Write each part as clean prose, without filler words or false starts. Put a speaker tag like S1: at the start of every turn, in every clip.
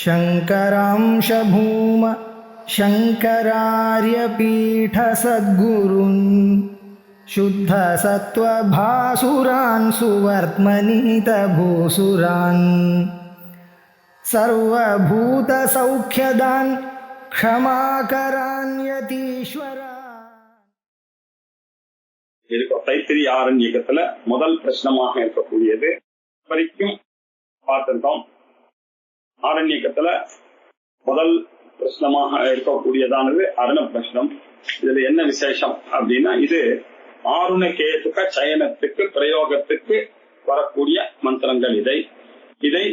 S1: शङ्करांश भूम शङ्करार्यपीठ सद्गुरुन् शुद्धसत्त्वभासुरान् सुवर्त्मनीतभूसुरान् सर्वभूतसौख्यदान् क्षमाकरान् यतीश्वरान्.
S2: தைத்திரி ஆரண்யகத்துல முதல் பிரச்சனமாக இருக்கக்கூடியது வரைக்கும் பார்த்திருக்கோம். ஆரண்யகத்துல முதல் பிரச்சனமாக இருக்கக்கூடியதானது அருண பிரச்சனம். இதுல என்ன விசேஷம் அப்படின்னா, இது ஆருணகேதுக சயனத்துக்கு பிரயோகத்துக்கு வரக்கூடிய மந்திரங்கள். இதை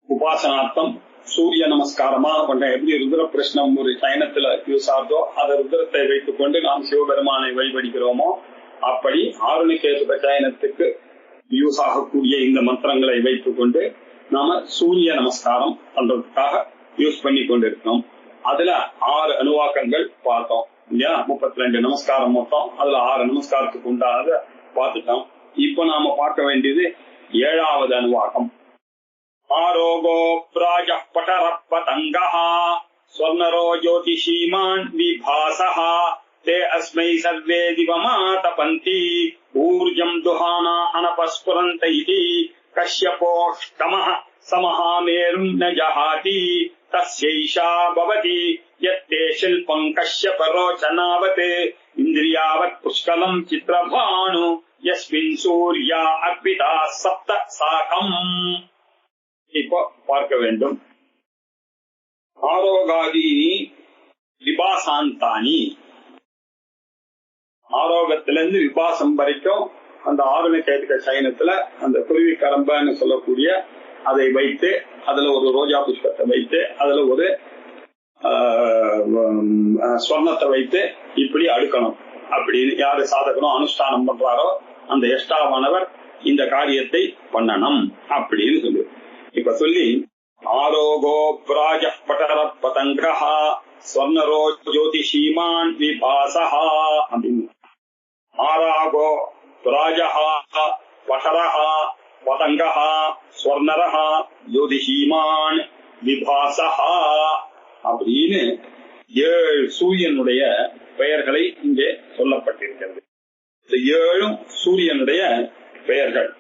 S2: உபாசனார்த்தம் சூரிய நமஸ்காரமாக கொண்ட எப்படி ருத்ர பிரஷ்னம் ஒரு சயனத்துல யூஸ் ஆகுதோ அதை ருத்ரத்தை வைத்துக் கொண்டு நாம் சிவபெருமானை வழிபடுகிறோமோ, அப்படி ஆருணிகேதுக சயனத்துக்கு யூஸ் ஆகக்கூடிய இந்த மந்திரங்களை வைத்துக் கொண்டு நாம சூரிய நமஸ்காரம் பண்றதுக்காக யூஸ் பண்ணி கொண்டிருக்கோம். அதுல 6 அணுவாக்கங்கள் பார்த்தோம் இல்லையா? 32 நமஸ்காரம் மொத்தம். அதுல 6 நமஸ்காரத்துக்கு உண்டானத பார்த்துட்டோம். இப்ப நாம பார்க்க வேண்டியது 7வது அணுவாக்கம். ஆரோகோ பிராஜ படர பதங்கஹ ஸ்வர்ணரோ ஜோதிஷீமான் விபாசஹ தே அஸ்மை சர்வே திவமாதபந்தி ஊர்ஜம் துஹானா அனபஸ்புரந்தைதி கஷ்யபோஷ்டமஹ சமஹாமேரும் ந ஜஹாதி தஸ்யைஷா பவதி யத்தே ஷில்பம் கஷ்யபரோச்சனாவத் இந்திரியாவத் புஷ்கலம் சித்ரபானு யஸ்மின் சூர்யா அர்ப்பிதா சப்த சாகம். இப்போ பார்க்க வேண்டும். ஆரோகாதீனி விபாசாந்தானி, ஆரோகத்திலிருந்து விபாசம் வரைக்கும் அந்த ஆருணகேதுக சயனத்துல அந்த குருவி கரம்பன்னு சொல்லக்கூடிய அதை வைத்து அதுல ஒரு ரோஜா புஷ்பத்தை வைத்து அதுல ஒரு ஸ்வர்ணத்தை வைத்து இப்படி அடுக்கணும். அப்படி யாரு சாதகனும் அனுஷ்டானம் பண்றாரோ அந்த எஷ்டாவானவர் இந்த காரியத்தை பண்ணணும் அப்படின்னு சொல்லு. இப்ப சொல்லி ஆரோகோ பிராஜ படர பதங்கஹ ஸ்வர்ணரோ ஜோதிஷீமான் விபாசஹ அப்படின்னு. ஆராகோ பிராஜஹ படரஹ பதங்கஹ ஸ்வர்ணரஹ ஜோதிஷீமான் விபாசஹ அப்படின்னு 7 சூரியனுடைய பெயர்களை இங்கே சொல்லப்பட்டிருக்கிறது. இந்த 7 சூரியனுடைய பெயர்கள்.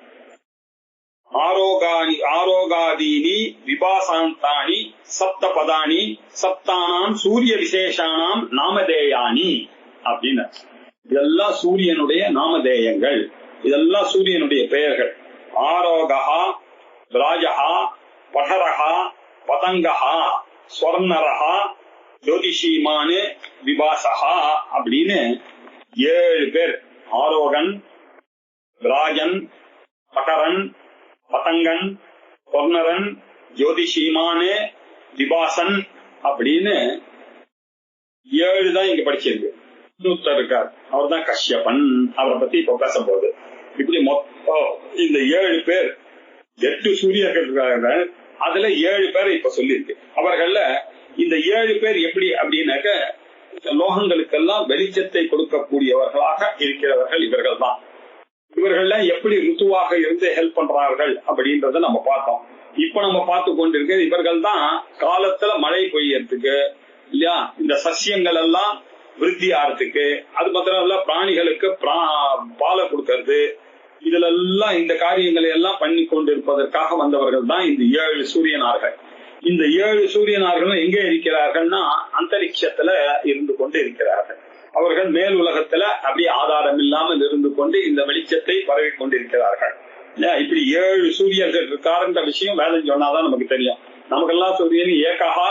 S2: ஆரோகாதீனி விபாசாந்தானி சப்தபதானி சப்தானாம் சூரிய விசேஷானாம் நாமதேயானி அப்படின்னு. இதெல்லாம் சூரியனுடைய நாமதேயங்கள், இதெல்லாம் சூரியனுடைய பெயர்கள். ஆரோகஹா ராஜஹா படரஹா பதங்கஹா ஸ்வர்ணரஹா ஜோதிஷீமானு விபாசஹா அப்படின்னு 7 பேர். ஆரோகன், ராஜன், படரன், பதங்கன், ஸ்வர்ணரன், ஜோதிஷீமானு, விபாசன் அப்படின்னு 7 தான் இங்க படிச்சிருக்கு. இன்னொருத்தர் இருக்கார், அவர் தான் கஷ்யபன். அவரை பத்தி இப்ப பேச போகுது. இப்படி மொத்தம் இந்த 7 பேர் 8 சூரியர்கள் இருக்காங்க. அதுல 7 பேரை இப்ப சொல்லியிருக்கு. அவர்கள்ல இந்த 7 பேர் எப்படி அப்படின்னாக்க லோகங்களுக்கெல்லாம் வெளிச்சத்தை கொடுக்கக்கூடியவர்களாக இருக்கிறவர்கள் இவர்கள் தான். இவர்கள்லாம் எப்படி ருத்துவாக இருந்து ஹெல்ப் பண்றார்கள் அப்படின்றத நம்ம பார்த்தோம். இப்ப நம்ம பார்த்து கொண்டிருக்க இவர்கள் தான் காலத்துல மழை பெய்யறதுக்கு இல்லையா, இந்த சசியங்கள் எல்லாம் விருத்தி ஆறதுக்கு, அது மாத்திரம் இல்ல பிராணிகளுக்கு பாலை கொடுக்கறது, இதுல எல்லாம் இந்த காரியங்களை எல்லாம் பண்ணி கொண்டிருப்பதற்காக வந்தவர்கள் தான் இந்த 7 சூரியனார்கள். இந்த 7 சூரியனார்களும் எங்கே இருக்கிறார்கள்னா அந்தரிக்ஷத்துல இருந்து கொண்டு இருக்கிறார்கள். அவர்கள் மேல் உலகத்துல அப்படியே ஆதாரம் இல்லாமல் இருந்து கொண்டு இந்த வெளிச்சத்தை பரவி கொண்டிருக்கிறார்கள். இப்படி 7 சூரியர்கள் இருக்காருன்ற விஷயம் வேதம் சொன்னாதான் நமக்கு தெரியும். நமக்கெல்லாம் சூரியன் ஏகஹா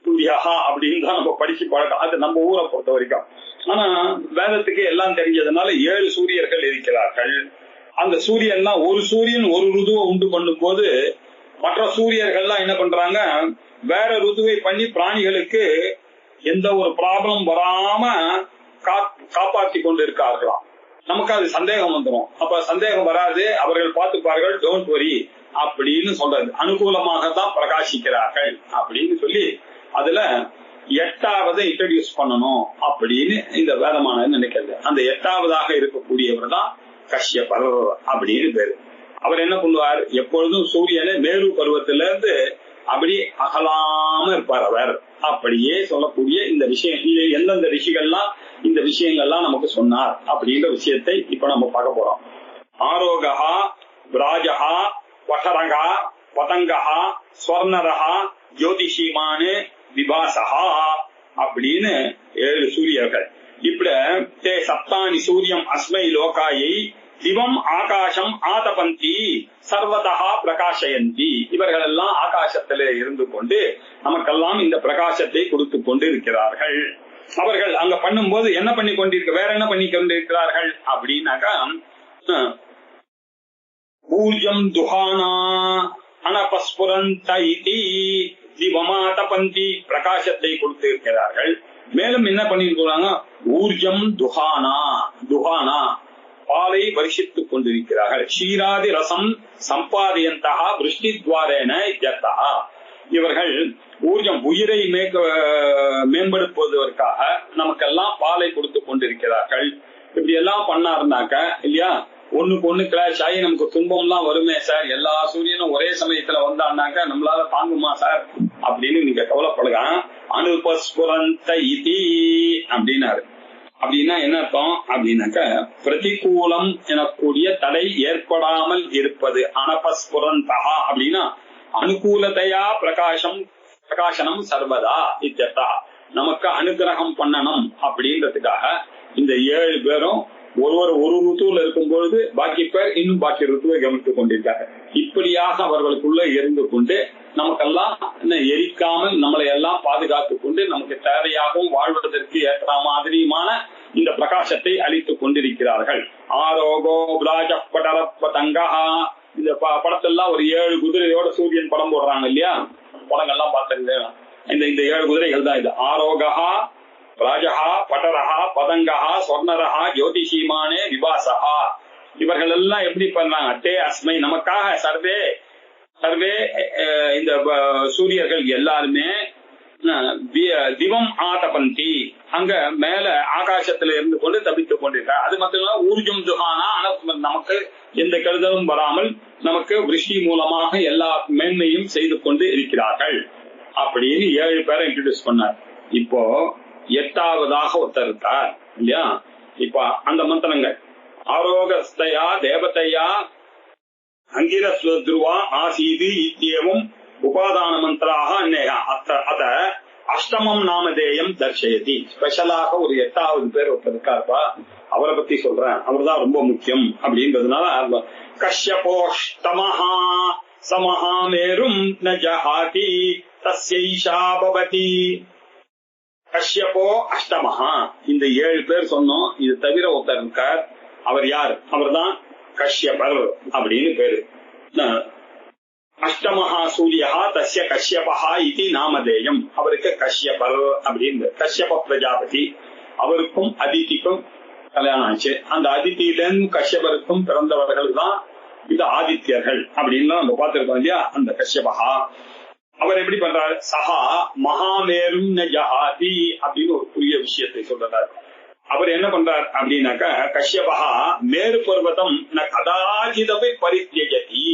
S2: சூரியஹா அப்படின்னு தான் நம்ம படிச்சு பழக்கம். அது நம்ம ஊரை பொறுத்த வரைக்கும். ஆனா வேதத்துக்கு எல்லாம் தெரிஞ்சதுனால 7 சூரியர்கள் இருக்கிறார்கள். அந்த சூரியன்லாம் ஒரு சூரியன் ஒரு ருதுவை உண்டு பண்ணும் போது மற்ற சூரியர்கள்லாம் என்ன பண்றாங்க, வேற ருதுவை பண்ணி பிராணிகளுக்கு எந்த ஒரு ப்ராப்ளம் வராம காப்பாற்றி கொண்டு இருக்கார்களாம். நமக்கு அது சந்தேகம் வந்துடும். அப்ப சந்தேகம் வராது, அவர்கள் பார்த்துப்பார்கள், டோன்ட் வரி அப்படின்னு சொல்றது. அனுகூலமாக தான் பிரகாசிக்கிறார்கள் அப்படின்னு சொல்லி அதுல 8வது இன்ட்ரோடியூஸ் பண்ணணும் அப்படின்னு இந்த வேதமான நினைக்கிறது. அந்த 8வதாக இருக்கக்கூடியவர் தான் கஷ்யபர் அப்படின்னு பேரு. அவர் என்ன பண்ணுவார், எப்பொழுதும் சூரியனை மேரு பருவத்திலிருந்து அப்படி அகலாம இருப்பார் அவர். அப்படியே சொல்லக்கூடிய இந்த விஷயம், இது எந்தெந்த ரிஷிகள்லாம் இந்த விஷயங்கள்லாம் நமக்கு சொன்னார் அப்படின்ற விஷயத்தை இப்ப நம்ம பார்க்க போறோம். ஆரோகா, விராஜகா, வசரகா, பதங்கா, ஸ்வர்ணரகா, ஜோதிஷிமானு, விபாசகா அப்படின்னு 7 சூரியர்கள். இப்படி தே சப்தானி சூரியம் அஸ்மை லோகாயை திவம் ஆகாசம் ஆதபந்தி சர்வதா பிரகாசயந்தி. இவர்கள் எல்லாம் ஆகாசத்திலே இருந்து கொண்டு நமக்கெல்லாம் இந்த பிரகாசத்தை கொடுத்து கொண்டு இருக்கிறார்கள். அவர்கள் அங்க பண்ணும்போது என்ன பண்ணி கொண்டிருக்க, வேற என்ன பண்ணி கொண்டிருக்கிறார்கள் அப்படின்னாக்கா, ஊர்ஜம் துஹானா அனபஸ்புரந்த இதி திவமாதபந்தி பிரகாசத்தை கொடுத்து இருக்கிறார்கள். மேலும் என்ன பண்ணிருக்கிறாங்க, ஊர்ஜம் துஹானா, துஹானா பாலை வருஷித்துக் கொண்டிருக்கிறார்கள். ஷீராதி ரசம் சம்பாதியந்தா விருஷ்டி துவாரேன இத்யர்த்தா. இவர்கள் ஊர்ஜம் உயிரை மேம்படுத்துவதற்காக நமக்கெல்லாம் பாலை கொடுத்து கொண்டிருக்கிறார்கள். இப்படி எல்லாம் பண்ணாருனாக்க இல்லையா, ஒண்ணுக்கு ஒண்ணு கிளாஷ் ஆகி நமக்கு துன்பம் எல்லாம் வருமே சார், எல்லா சூரியனும் ஒரே சமயத்துல வந்தான்னாக்க நம்மளால தாங்குமா சார் அப்படின்னு நீங்க கவலைப்படுங்க. அனுபஸ்புரந்த இதி அப்படின்னாரு. அப்படின்னா என்ன அர்த்தம் அப்படின்னாக்க, பிரதிகூலம் எனக்கூடிய தடை ஏற்படாமல் இருப்பது. அனபஸ்புரந்தா அப்படின்னா அனுகூலத்தையா பிரகாசனம் சர்வதா இத்தா. நமக்கு அனுகிரகம் பண்ணணும் அப்படின்றதுக்காக இந்த 7 பேரும் ஒரு ருத்துவில் இருக்கும் பொழுது பாக்கி பேர் இன்னும் பாக்கி ருத்துவை கவனித்துக் கொண்டிருக்காங்க. இப்படியாக அவர்களுக்குள்ள இருந்து கொண்டு நமக்கெல்லாம் எரிக்காமல் நம்மளை எல்லாம் பாதுகாத்துக் கொண்டு நமக்கு தேவையாகவும் வாழ்வதற்கு ஏற்ற மாதிரியுமான இந்த பிரகாசத்தை அளித்துக் கொண்டிருக்கிறார்கள். ஆரோகோ பிராஜ படரப்பதங்கா. இந்த படத்தெல்லாம் ஒரு 7 குதிரையோட சூரியன் படம் போடுறாங்க இல்லையா, படங்கள்லாம் பார்த்துருங்க. இந்த 7 குதிரைகள் தான் இது. ஆரோகா, ராஜகா, பட்டரகா, பதங்கா, ஸ்வர்ணரகா, ஜோதிஷிமானே, விபாசகா. இவர்கள் எல்லாம் எப்படி பண்ணாங்க, தே அஸ்மை நமக்காக சர்வே சர்வே இந்த சூரியர்கள் எல்லாருமே திவம் ஆதபந்தி அங்க மேல ஆகாசத்துல இருந்து கொண்டு தப்பித்துக் கொண்டிருக்காங்க. அது மட்டும் இல்ல ஊர்ஜம் துஹானா, நமக்கு எந்த கருதலும் வராமல் நமக்கு விருஷ்டி மூலமாக எல்லா மேன்மையும் செய்து கொண்டு இருக்கிறார்கள் அப்படின்னு 7 பேரை இன்ட்ரோடியூஸ் பண்ணார். இப்போ 8வதாக ஒருத்தர் இருக்கார் இல்லையா. இப்ப அந்த மந்திரங்கள் ஆரோகஸ்தயா தேவதையா அங்கிரஸ்வத்ருவா ஆசீது இத்தியவும் உபாதான மந்திராக அநேகா. அத அஷ்டமம் நாமதேயம் தர்ஷயதி. ஸ்பெஷலாக ஒரு 8வது பேர் ஒருத்தர் இருக்காருப்பா, அவரை பத்தி சொல்றேன், அவர் தான் ரொம்ப முக்கியம் அப்படின்றதுனால. கஷ்யபோஷ்டமஹா சமஹாமேரும் ந ஜஹாதி தஸ்யைஷா பவதி. கஷ்யபோ அஷ்டமஹா, இந்த 7 பேர் சொன்னோம். இது தவிர ஒருத்தர் இருக்கார், அவர் யார், அவர் தான் கஷ்யபர் அப்படின்னு பேரு. அஷ்டமஹா சூரியா தஸ்ய கஷ்யபஹா இது நாமதேயம். அவருக்கு கஷ்யபர் அப்படின்னு. கஷ்யப பிரஜாபதி, அவருக்கும் அதிதிக்கும் கல்யாணம் ஆச்சு. அந்த அதிதியிலும் கஷ்யபருக்கும் பிறந்தவர்கள் தான் இந்த ஆதித்யர்கள் அப்படின்னு நம்ம பார்த்திருக்கோம் இல்லையா. அந்த கஷ்யபஹா அவர் எப்படி பண்றாரு, சஹா மகாமேரும் ஜஹாதி அப்படின்னு ஒரு புதிய விஷயத்தை சொல்றாரு. அவர் என்ன பண்றார் அப்படின்னாக்க, கஷ்யபஹா மேரு பர்வதம் கதாச்சிதவை பரித்யஜதி.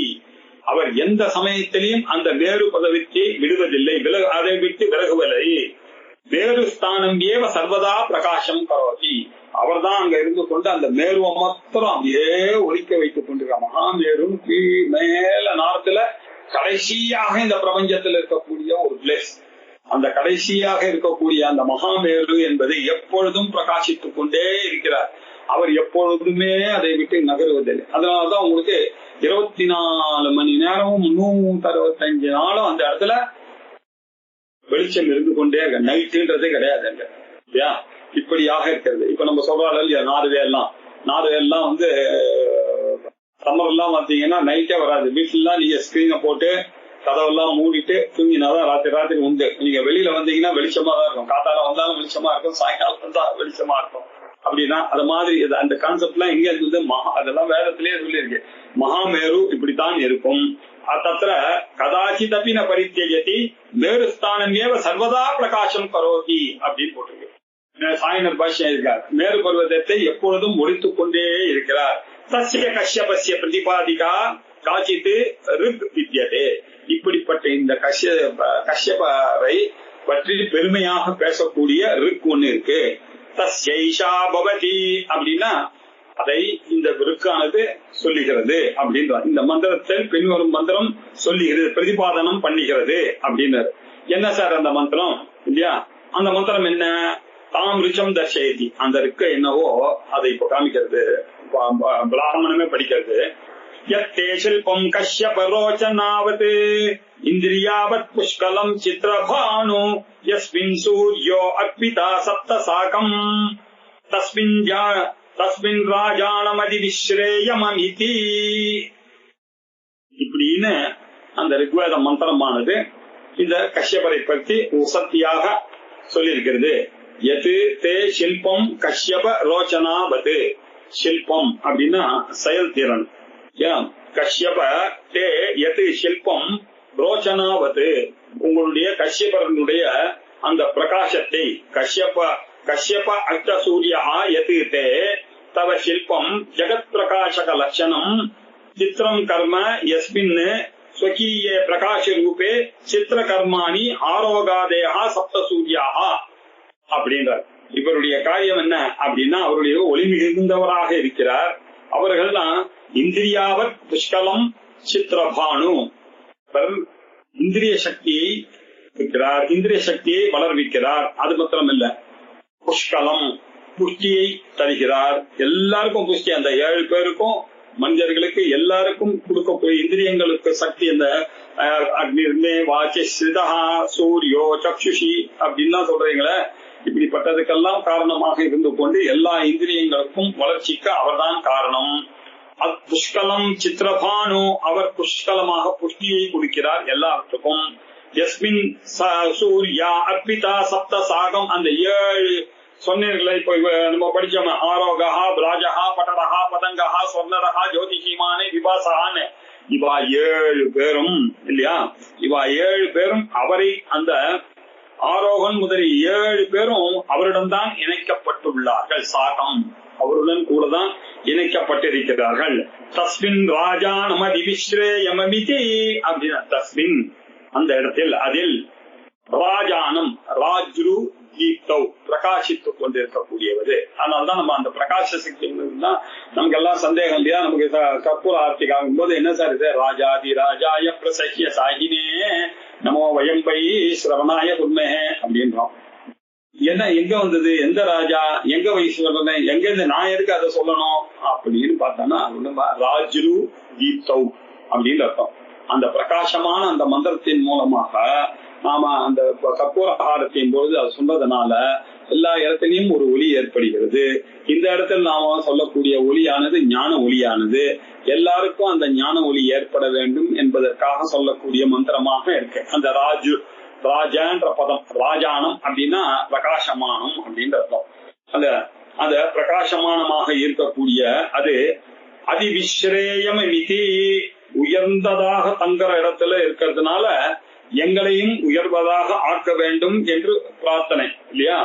S2: அவர் எந்த சமயத்திலையும் அந்த மேரு பதவிக்கு விடுவதில்லை, அதை விட்டு விலகுவதில்லை. மேரு ஸ்தானம் ஏவ சர்வதா பிரகாசம் கரோதி. அவர் தான் அங்க இருந்து கொண்டு அந்த மேருவை மாத்திரம் அப்படியே ஒழிக்க வைத்துக் கொண்டிருக்கார். மகாமேரும் மேல நார்த்துல கடைசியாக இந்த பிரபஞ்சத்தில் இருக்கக்கூடிய ஒரு பிளேஸ். அந்த கடைசியாக இருக்கக்கூடிய அந்த மகாமேரு என்பதை எப்பொழுதும் பிரகாசித்துக் கொண்டே இருக்கிறார். அவர் எப்பொழுதுமே அதை விட்டு நகருவதில்லை. அதனாலதான் உங்களுக்கு 24 மணி நேரமும் 365 நாளும் அந்த இடத்துல வெளிச்சம் இருந்து கொண்டே இருக்க. நைட்டுன்றதே கிடையாது இல்லையா. இப்படியாக இருக்கிறது. இப்ப நம்ம சொல்றாள் இல்லையா, நார்வே எல்லாம் வந்து சம்மர் எல்லாம் பாத்தீங்கன்னா நைட்டே வராது. வீட்டுலாம் நீங்க ஸ்கிரீனை போட்டு கதவெல்லாம் மூடிட்டு தூங்கினாதான் ராத்திரி உண்டு. நீங்க வெளியில வந்தீங்கன்னா வெளிச்சமா தான் இருக்கும். காத்தால வந்தாலும் வெளிச்சமா இருக்கும், சாயங்காலம் வந்தா வெளிச்சமா இருக்கும். அப்படின்னா அது மாதிரி அந்த கான்செப்ட் எல்லாம் எங்க இருக்குது, அதெல்லாம் வேதத்திலேயே சொல்லியிருக்கு. மகாமேரு இப்படித்தான் இருக்கும். தத்திர கதாச்சிதபி ந பரித்யஜதி மேருஸ்தானம் ஏவ சர்வதா பிரகாசம் கரோதி அப்படின்னு போட்டிருக்கு. சாயனர் பாஷ்யம் இருக்கார். மேரு பர்வதத்தை எப்பொழுதும் ஒழித்துக் கொண்டே இருக்கிறார். தஸ்ய கஷ்யபஸ்ய பிரதிபாதிகா காச்சித்து ரிக் வித்யதே. இப்படிப்பட்ட இந்த கஷ்யபரை பற்றி பெருமையாக பேசக்கூடிய ரிக் ஒண்ணு இருக்கு. தஸ்யைஷா பவதி அப்படின்னா அதை இந்த ரிக்கானது சொல்லுகிறது அப்படின்றார். இந்த மந்திரத்தில் பின்வரும் மந்திரம் சொல்லுகிறது, பிரதிபாதனம் பண்ணுகிறது அப்படின்னாரு. என்ன சார் அந்த மந்திரம் இல்லையா? அந்த மந்திரம் என்ன? தாம் ருச்சம் தர்ஷயதி. அந்த ரிக்க என்னவோ அதை இப்ப காமிக்கிறது, பிராமணமே படிக்கிறது. யத்தே ஷில்பம் கஷ்யப ரோச்சனாவத் இந்திரியாவத் புஷ்கலம் சித்ரபானு யஸ்மின் சூர்யோ அர்ப்பிதா சப்தசாகம் தஸ்மின் ராஜாணமதி விஸ்ரேயமமிதி. இப்படின்னு அந்த ரிக்வேத மந்திரமானது இந்த கஷ்யபரை பற்றி உசத்தியாக சொல்லியிருக்கிறது. எது தே ஷில்பம் கஷ்யப ரோச்சனாவது. ஷில்பம் அப்படின்னா செயல்திறன். கஷ்யப தே எது ஷில்பம் ரோச்சனாவது, உங்களுடைய கஷ்யபரனுடைய அந்த பிரகாசத்தை, கஷ்யப அக்த சூரியா எது தே தவ ஷில்பம் ஜெகத் பிரகாசக லட்சணம் சித்திரம் கர்ம யஸ்மின் ஸ்வகீய பிரகாஷ ரூபே சித்திர கர்மாணி ஆரோகாதேயா சப்த சூர்யா அப்படின்றார். இவருடைய காரியம் என்ன அப்படின்னா, அவருடைய ஒளி மிகுந்தவராக இருக்கிறார். அவர்கள் தான் இந்திரியாவத் புஷ்கலம் சித்திரபானு, இந்திரிய சக்தியை இருக்கிறார், இந்திரிய சக்தியை வளர்விக்கிறார். அது மாத்திரம் இல்ல, புஷ்கலம் புஷ்டியை தருகிறார். எல்லாருக்கும் புஷ்டி, அந்த 7 பேருக்கும் மனிதர்களுக்கு எல்லாருக்கும் கொடுக்கக்கூடிய இந்திரியங்களுக்கு சக்தி. அந்த அக்னி வாச்சி ஸ்ரிதா சூரியோ சக்ஷுஷி அப்படின்னு சொல்றீங்களே, இப்படிப்பட்டதுக்கெல்லாம் காரணமாக இருந்து கொண்டு எல்லா இந்திரியங்களுக்கும் வளர்ச்சிக்கு அவர்தான் காரணம். புஷ்கலம் சித்திரபானு, அவர் புஷ்கலமாக புஷ்டியை கொடுக்கிறார் எல்லாத்துக்கும். யஸ்மின் சூர்யா அர்ப்பிதா சப்த சாகம், அந்த 7 சொன்னீர்களே இப்ப நம்ம படிச்சோம், ஆரோகா ராஜகா பட்டரகா பதங்கா சொர்ணரகா ஜோதிஷிமானே விபாசான்னு, இவா 7 பேரும் இல்லையா, இவா 7 பேரும் அவரை, அந்த ஆரோகன் முதலிய 7 பேரும் அவரிடம்தான் இணைக்கப்பட்டுள்ளார்கள். சாகம் அவருடன் கூட தான் இணைக்கப்பட்டிருக்கிறார்கள். தஸ்மின் ராஜா நமதி விஸ்ரேயமமிதி அப்படின்னா, தஸ்மின் அந்த இடத்தில், அதில் ராஜானம் ராஜ்ரு தீப்தௌ பிரகாசித்துக் கொண்டிருக்கக்கூடியவது. அதனால்தான் நம்ம அந்த பிரகாச சக்தி தான் நமக்கு எல்லாம் சந்தேகம் இல்லையா? நமக்கு கற்பூர ஆர்த்தி ஆகும் போது என்ன சார் இது, ராஜாதி ராஜாய பிரசஹ்ய சாகினே நமோ வயம்பை சிரவணாய உண்மையே அப்படின்றோம். என்ன எங்க வந்தது, எந்த ராஜா, எங்க வைஸ்வரன், எங்க இருந்து நான் எதுக்கு அதை சொல்லணும் அப்படின்னு பார்த்தோம்னா, ராஜ்ரு தீப்தௌ அப்படின்னு அர்த்தம். அந்த பிரகாசமான அந்த மந்திரத்தின் மூலமாக நாம அந்த கற்பூர ஆரத்தின் பொழுது அது சொன்னதுனால எல்லா இடத்திலையும் ஒரு ஒளி ஏற்படுகிறது. இந்த இடத்துல நாம சொல்லக்கூடிய ஒளியானது ஞான ஒளியானது. எல்லாருக்கும் அந்த ஞான ஒளி ஏற்பட வேண்டும் என்பதற்காக சொல்லக்கூடிய மந்திரமாக இருக்கு. அந்த ராஜன்ற பதம், ராஜானம் அப்படின்னா பிரகாசமானம் அப்படின்னு அர்த்தம். அந்த பிரகாசமானமாக இருக்கக்கூடிய அது அதிவிஸ்ரேயம் விதி, உயர்ந்ததாக தங்குற இடத்துல இருக்கிறதுனால எங்களையும் உயர்வதாக ஆக்க வேண்டும் என்று பிரார்த்தனை இல்லையா?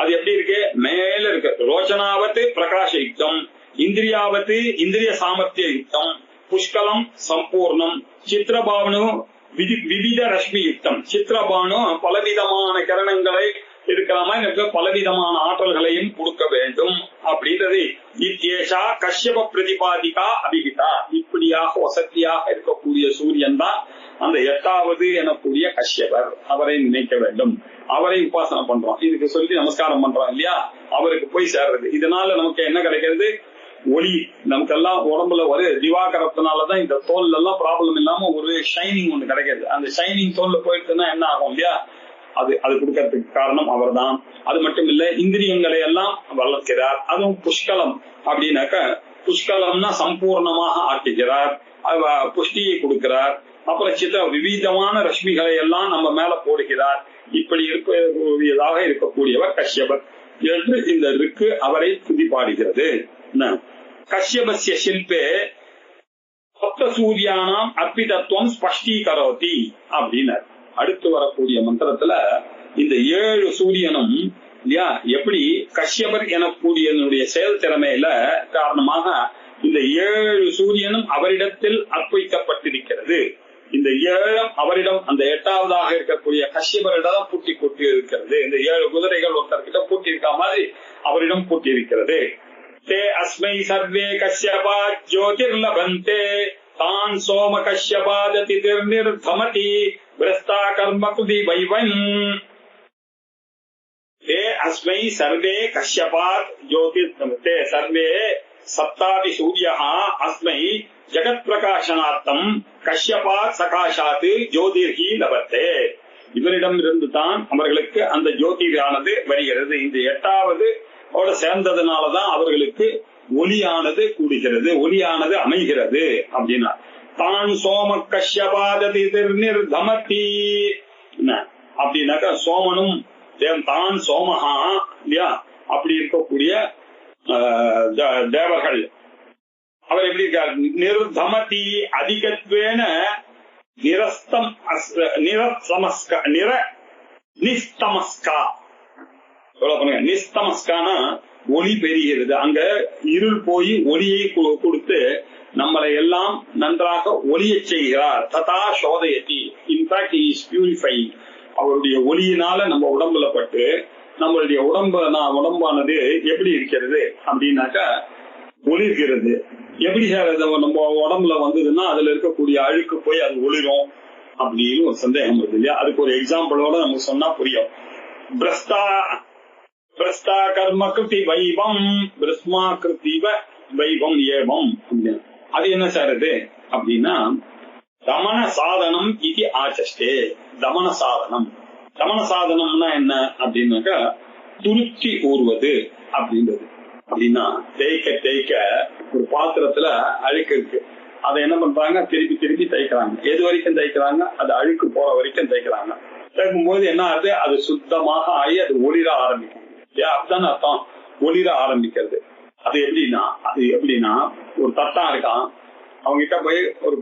S2: அது எப்படி இருக்கு, மேல இருக்கு. ரோச்சனாவத்து பிரகாச யுக்தம், இந்திரியாவத்து இந்திரிய சாமர்த்திய யுக்தம், புஷ்கலம் சம்பூர்ணம், சித்திரபாவனு விவித ரஷ்மி யுக்தம். சித்திரபானு பலவிதமான கிரணங்களை இருக்கிற மாதிரி பலவிதமான ஆற்றல்களையும் கொடுக்க வேண்டும் அப்படின்றது. இத்யேஷா கஷ்யப பிரதிபாதிகா அபிகிதா, இப்படியாக வசதியாக இருக்கக்கூடிய சூரியன் தான் அந்த 8வது எனக்கூடிய கஷ்யபர். அவரை நினைக்க வேண்டும், அவரை உபாசனை பண்றோம், இதுக்கு சொல்லி நமஸ்காரம் பண்றோம் இல்லையா? அவருக்கு போய் சேர்றது. இதனால நமக்கு என்ன கிடைக்கிறது, ஒளி. நமக்கெல்லாம் உடம்புல ஒரு திவாகரத்தினாலதான் இந்த தோல்ல எல்லாம் ப்ராப்ளம் இல்லாம ஒரு ஷைனிங் ஒண்ணு கிடைக்கிறது. அந்த ஷைனிங் தோல்ல போயிட்டுன்னா என்ன ஆகும் இல்லையா? அது கொடுக்கறதுக்கு காரணம் அவர் தான். அது மட்டும் இல்ல, இந்திரியங்களை எல்லாம் வளர்க்கிறார். அதுவும் புஷ்கலம் அப்படின்னாக்க, புஷ்கலம்னா சம்பூர்ணமாக ஆக்குகிறார், புஷ்டியை கொடுக்கிறார். அப்புறம் விவிதமான ரஷ்மிகளை எல்லாம் நம்ம மேல போடுகிறார். இப்படி இருக்கக்கூடியதாக இருக்கக்கூடியவர் கஷ்யபர் என்று இந்த ரிக்கு அவரை துதிப்பாடுகிறது. கஷ்யபஸ்ய ஷில்பே சப்த சூரியானாம் அர்ப்பிதத்துவம் ஸ்பஷ்டீகரோதி அப்படின்னார். அடுத்து வரக்கூடிய மந்திரத்துல இந்த 7 சூரியனும் இல்லையா எப்படி கஷ்யபர் எனக்கூடியனுடைய செயல் திறமையில காரணமாக இந்த 7 சூரியனும் அவரிடத்தில் அர்ப்பணிக்கப்பட்டிருக்கிறது. இந்த 7 அவரிடம், அந்த 8வதாக இருக்கக்கூடிய கஷ்யபரிடம் பூட்டி கொட்டி இருக்கிறது. இந்த 7 குதிரைகள் ஒருத்தர்கிட்ட பூட்டி இருக்க மாதிரி அவரிடம் பூட்டி இருக்கிறது. தே அஸ்மை சர்வே கஷ்யபா ஜோதிர்லபந்தே தான் சோம கஷ்யபாதி நிர்தமதி பிரஸ்தா கர்மகுதி வைவன். தே அஸ்மை சர்வே கஷ்யபாத் ஜோதிர்தமதே சர்வே சப்தாதி சூரியः அஸ்மை ஜகத் பிரகாசனார்த்தம் கஷ்யபாத் சகாஷாத் ஜோதிர்ஹி லபத்தே. இவரிடம் இருந்து தான் அவர்களுக்கு அந்த ஜோதிரானது வருகிறது. இந்த 8வது சேர்ந்ததுனாலதான் அவர்களுக்கு ஒளியானது கூடுகிறது, ஒளியானது அமைகிறது அப்படின்னா. தான் சோம கஷ்யபாதி நிர்தமதி அப்படின்னாக்கா சோமனும் தான் சோமஹா இல்லையா, அப்படி இருக்கக்கூடிய தேவர்கள் அவர் எப்படி இருக்கார்? நிர்தமதி அதிகத்வேன நிரஸ்தம் நிரசமஸ்கா நிஸ்தமஸ்கா. நிஸ்தமஸ்கானா ஒளி பெறுகிறது. அங்க இருள் போய் ஒளியை கொடுத்து நம்மளை எல்லாம் நன்றாக ஒளிய செய்கிறார். ததா சோதயதி. In fact he is purifying. அவருடைய ஒளியினால நம்ம உடம்புல பட்டு நம்மளுடைய உடம்பானது எப்படி இருக்கிறது அப்படின்னாக்கா ஒளிர்கிறது. எப்படி சார் நம்ம உடம்புல வந்ததுன்னா அதுல இருக்கக்கூடிய அழுக்கு போய் அது ஒளிரும் அப்படின்னு ஒரு சந்தேகம் வருது இல்லையா? அதுக்கு ஒரு எக்ஸாம்பிளோட நமக்கு சொன்னா புரியும். பிரஸ்தா கர்ம கிருதி வைவம் பிரஸ்மா கிருத்திவ வைவம் ஏவம். அது என்ன சார் அது அப்படின்னா தமன சாதனம் இது ஆச்சஷ்டே. தமன சாதனம், தமன சாதனம்னா என்ன அப்படின்னாக்கா துருத்தி ஊறுவது அப்படின்றது. அப்படின்னா தேய்க்க தேய்க்க ஒரு பாத்திரத்துல அழுக்கு இருக்கு, அதை என்ன பண்றாங்க? திருப்பி திருப்பி தேய்க்கிறாங்க. எது வரைக்கும் தேய்க்கிறாங்க? அது அழுக்கு போற வரைக்கும் தேய்க்கிறாங்க. தேய்க்கும் போது என்ன ஆகுது? அது சுத்தமாக ஆகி அது ஒளிர ஆரம்பிக்கும். அதுதான் அர்த்தம், ஒளிர ஆரம்பிக்கிறது. அது எப்படின்னா ஒரு தட்டா இருக்கான், அவங்க கிட்ட போய் ஒரு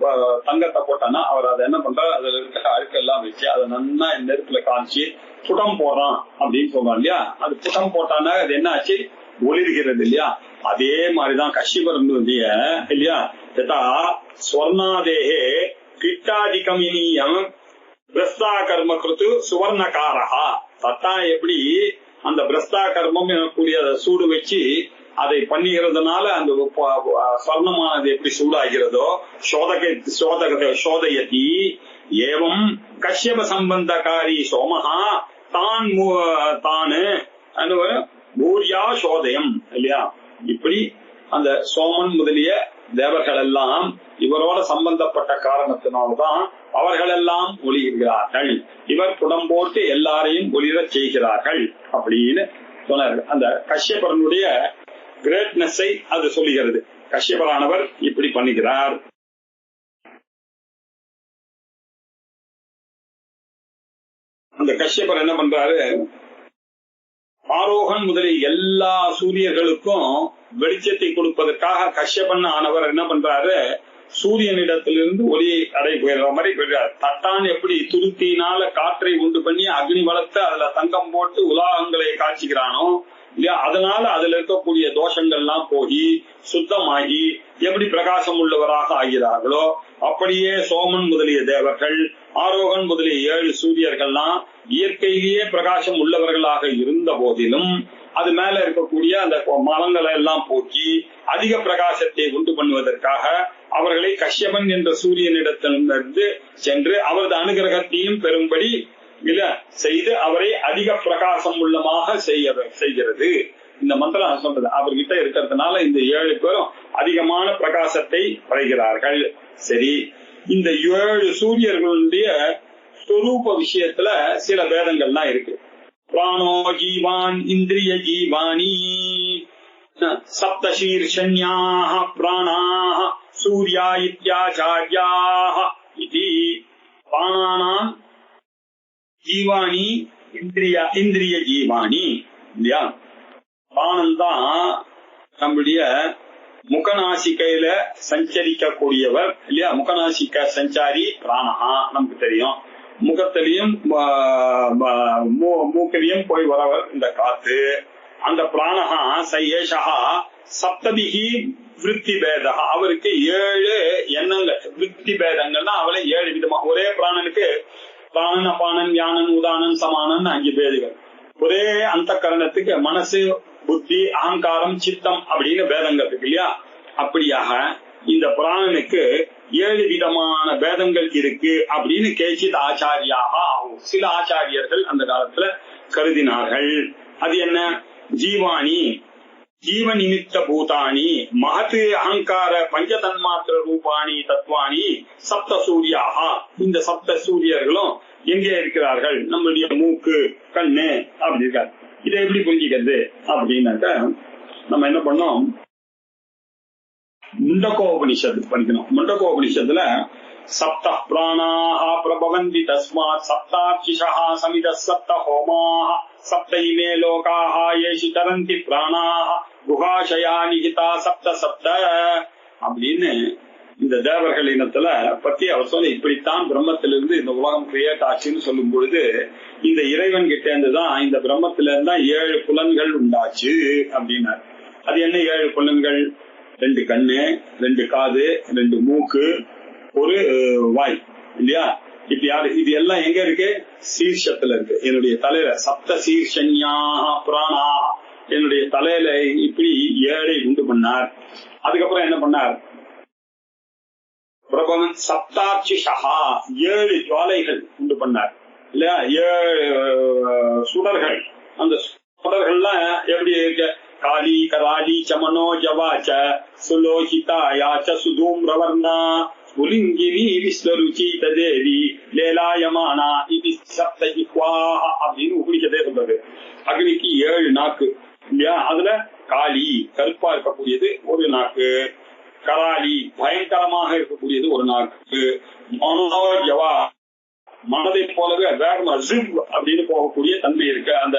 S2: தங்கத்தை போட்டானா அவர் அதை என்ன பண்றாரு? அதுல இருக்க அழுக்கெல்லாம் வச்சு அதை நல்லா நெருப்புல காமிச்சு புடம் போடுறான் அப்படின்னு சொல்றான் இல்லையா? அது புடம் போட்டானா அது என்ன ஆச்சு? ஒளிர்கிறது இல்லையா? அதே மாதிரிதான் கஷ்யபரன் இல்லையா? யதா ஸ்வர்ணாதேகே கிட்டாதிகமினியம் பிரஸ்தா கர்ம கிருத்து சுவர்ணகாரஹா. தத்தா எப்படி அந்த பிரஸ்தா கர்மம் எனக்கூடிய சூடு வச்சு அதை பண்ணுகிறதுனால அந்த ஸ்வர்ணமானது எப்படி சூடாகிறதோ சோதயதி ஏவம் கஷ்யப சம்பந்தகாரி சோமஹா தானு பூரியா சோதயம் இல்லையா? இப்படி அந்த சோமன் முதலிய தேவர்கள் எல்லாம் இவரோட சம்பந்தப்பட்ட காரணத்தினால்தான் அவர்கள் எல்லாம் ஒளிர்கிறார்கள். இவர் புடம் போட்டு எல்லாரையும் ஒளிர செய்கிறார்கள் அப்படின்னு சொன்னார்கள். அந்த கஷ்யபரனுடைய கிரேட்னஸை அது சொல்லுகிறது. கஷ்யபரானவர் இப்படி பண்ணுகிறார். அந்த கஷ்யபர் என்ன பண்றாரு? ஆரோகன் முதலிய எல்லா சூரியர்களுக்கும் வெளிச்சத்தை கொடுப்பதற்காக கஷ்யபன் ஆனவர் என்ன பண்றாரு? சூரியனிடத்திலிருந்து ஒளியை அடை போயிடுற மாதிரி போயிடுறாரு. தட்டான் எப்படி துருத்தினால காற்றை உண்டு பண்ணி அக்னி வளர்த்து அதுல தங்கம் போட்டு உலோகங்களை காய்ச்சிக்கிறானோ இல்லையா? அதனால அதுல இருக்கக்கூடிய தோஷங்கள்லாம் போய் சுத்தமாகி எப்படி பிரகாசம் உள்ளவராக ஆகிறார்களோ அப்படியே சோமன் முதலிய தேவர்கள், ஆரோகன் முதலிய 7 சூரியர்கள்லாம் இயற்கையிலேயே பிரகாசம் உள்ளவர்களாக இருந்த போதிலும் அது மேல இருக்கக்கூடிய அந்த மரங்களை எல்லாம் போக்கி அதிக பிரகாசத்தை உண்டு பண்ணுவதற்காக அவர்களை கஷ்யபன் என்ற சூரியனிடத்திலிருந்து சென்று அவரது அனுகிரகத்தையும் பெறும்படி இல்ல செய்து அவரை அதிக பிரகாசம் உள்ளமாக செய்கிறது. இந்த மந்திரம் சொல்றது அவர்கிட்ட இருக்கிறதுனால இந்த 7 பேரும் அதிகமான பிரகாசத்தை படைகிறார்கள். சரி, இந்த 7 சூரியர்களுடைய ஸ்வரூப விஷயத்துல சில பேதங்கள்லாம் இருக்கு. பிராணோ ஜீவான் இந்திரிய ஜீவானி சப்தசீர்ஷண்யாஹ பிராணாஹ சூர்யா இத்யாச்சார்யாஹ இதி. பிராணானாம் ஜீவானி இந்திரிய ஜீவானி இல்லையா? பிராணந்தான் நம்முடைய முகநாசிக்கையில சஞ்சரிக்கக்கூடியவர் இல்லையா? முகநாசிக்க சஞ்சாரி பிராணஹா நமக்கு தெரியும். முகத்திலையும் மூக்கிலையும் போய் வரவர் இந்த காத்து. அந்த பிராணஹா சயேஷா சப்தபிகி விருத்தி பேத, அவருக்கு 7 எண்ணங்கள். விருத்தி பேதங்கள்னா அவளை 7 விதமா. ஒரே பிராணனுக்கு பிராணன், அபானன், வியானன், உதானன், சமானன் 5 பேதுகள். ஒரே அந்த கரணத்துக்கு மனசு, புத்தி, அகங்காரம், சித்தம் அப்படின்னு பேதங்கள் இருக்கு இல்லையா? அப்படியாக இந்த பிராணனுக்கு 7 விதமான பேதங்கள் இருக்கு அப்படின்னு கேச்சித் ஆச்சாரியாக ஆகும். சில ஆச்சாரியர்கள் அந்த காலத்துல கருதினார்கள். அது என்ன? ஜீவானி, ஜீவ நிமித்த பூதானி, மகத்து அகங்கார பஞ்சதன்மாத்திர ரூபாணி தத்வானி சப்த சூரியாக. இந்த சப்த சூரியர்களும் எங்கே இருக்கிறார்கள்? நம்மளுடைய மூக்கு, கண்ணு அப்படி இருக்காரு. இதை எப்படி புரிஞ்சுக்கிறது அப்படின்னாக்க நம்ம என்ன பண்ணோம், முண்டகோபனிஷத்து படிக்கணும். முண்டகோபனிஷத்துல சப்த பிராணாஹ பிரபவந்தி தஸ்மாத் சப்தார்ச்சிஷஹ சமித சப்த ஹோமாஹ சப்த இமே லோகாஹ ஏஷு தரந்தி பிராணாஹ குஹாஷயா நிகிதா சப்த சப்த அப்படின்னு இந்த தேவர்கள் இனத்துல பத்தி அவர் சொல்ல, இப்படித்தான் பிரம்மத்திலிருந்து இந்த உலகம் கிரியேட் ஆச்சுன்னு சொல்லும் பொழுது இந்த இறைவன் கிட்ட இருந்துதான், இந்த பிரம்மத்தில இருந்தா 7 புலன்கள் உண்டாச்சு அப்படின்னாரு. அது என்ன 7 புலன்கள்? 2 கண்ணு, 2 காது, 2 மூக்கு, ஒரு வாய் இல்லையா? இப்ப யாரு இது எல்லாம் எங்க இருக்கு? சீர்ஷத்துல இருக்கு, என்னுடைய தலையில. சப்த சீர்ஷன்யா பிராணா, என்னுடைய தலையில இப்படி 7 உண்டு பண்ணார். அதுக்கப்புறம் என்ன பண்ணார்? பிரபவன் சப்தார்ச்சிஷா, 7 ஜுவாலைகள் உண்டு பண்ணார் இல்லையா? 7 சுடர்கள். அந்த சுடர்கள்லாம் எப்படி இருக்கு? காளி கராளி சமனோ ஜவாச்ச சுலோகிதாயாச்ச சுதூம்ரவர்ணா புலிங்கினி விஸ்வருச்சி ததேவி லேலாயமானா இது சப்த ஜிஹ்வாஹ அப்படின்னு உபனிஷதே சொல்றது. அக்னிக்கு 7 நாக்கு இல்லையா? அதுல காளி கருப்பா இருக்கக்கூடியது ஒரு நாக்கு, கராளி பயங்கரமாக இருக்கக்கூடியது ஒரு நாக்கு, மனோஜவா மனதை போலவே வேகமா ஜிப் அப்படின்னு போகக்கூடிய தன்மை இருக்கு அந்த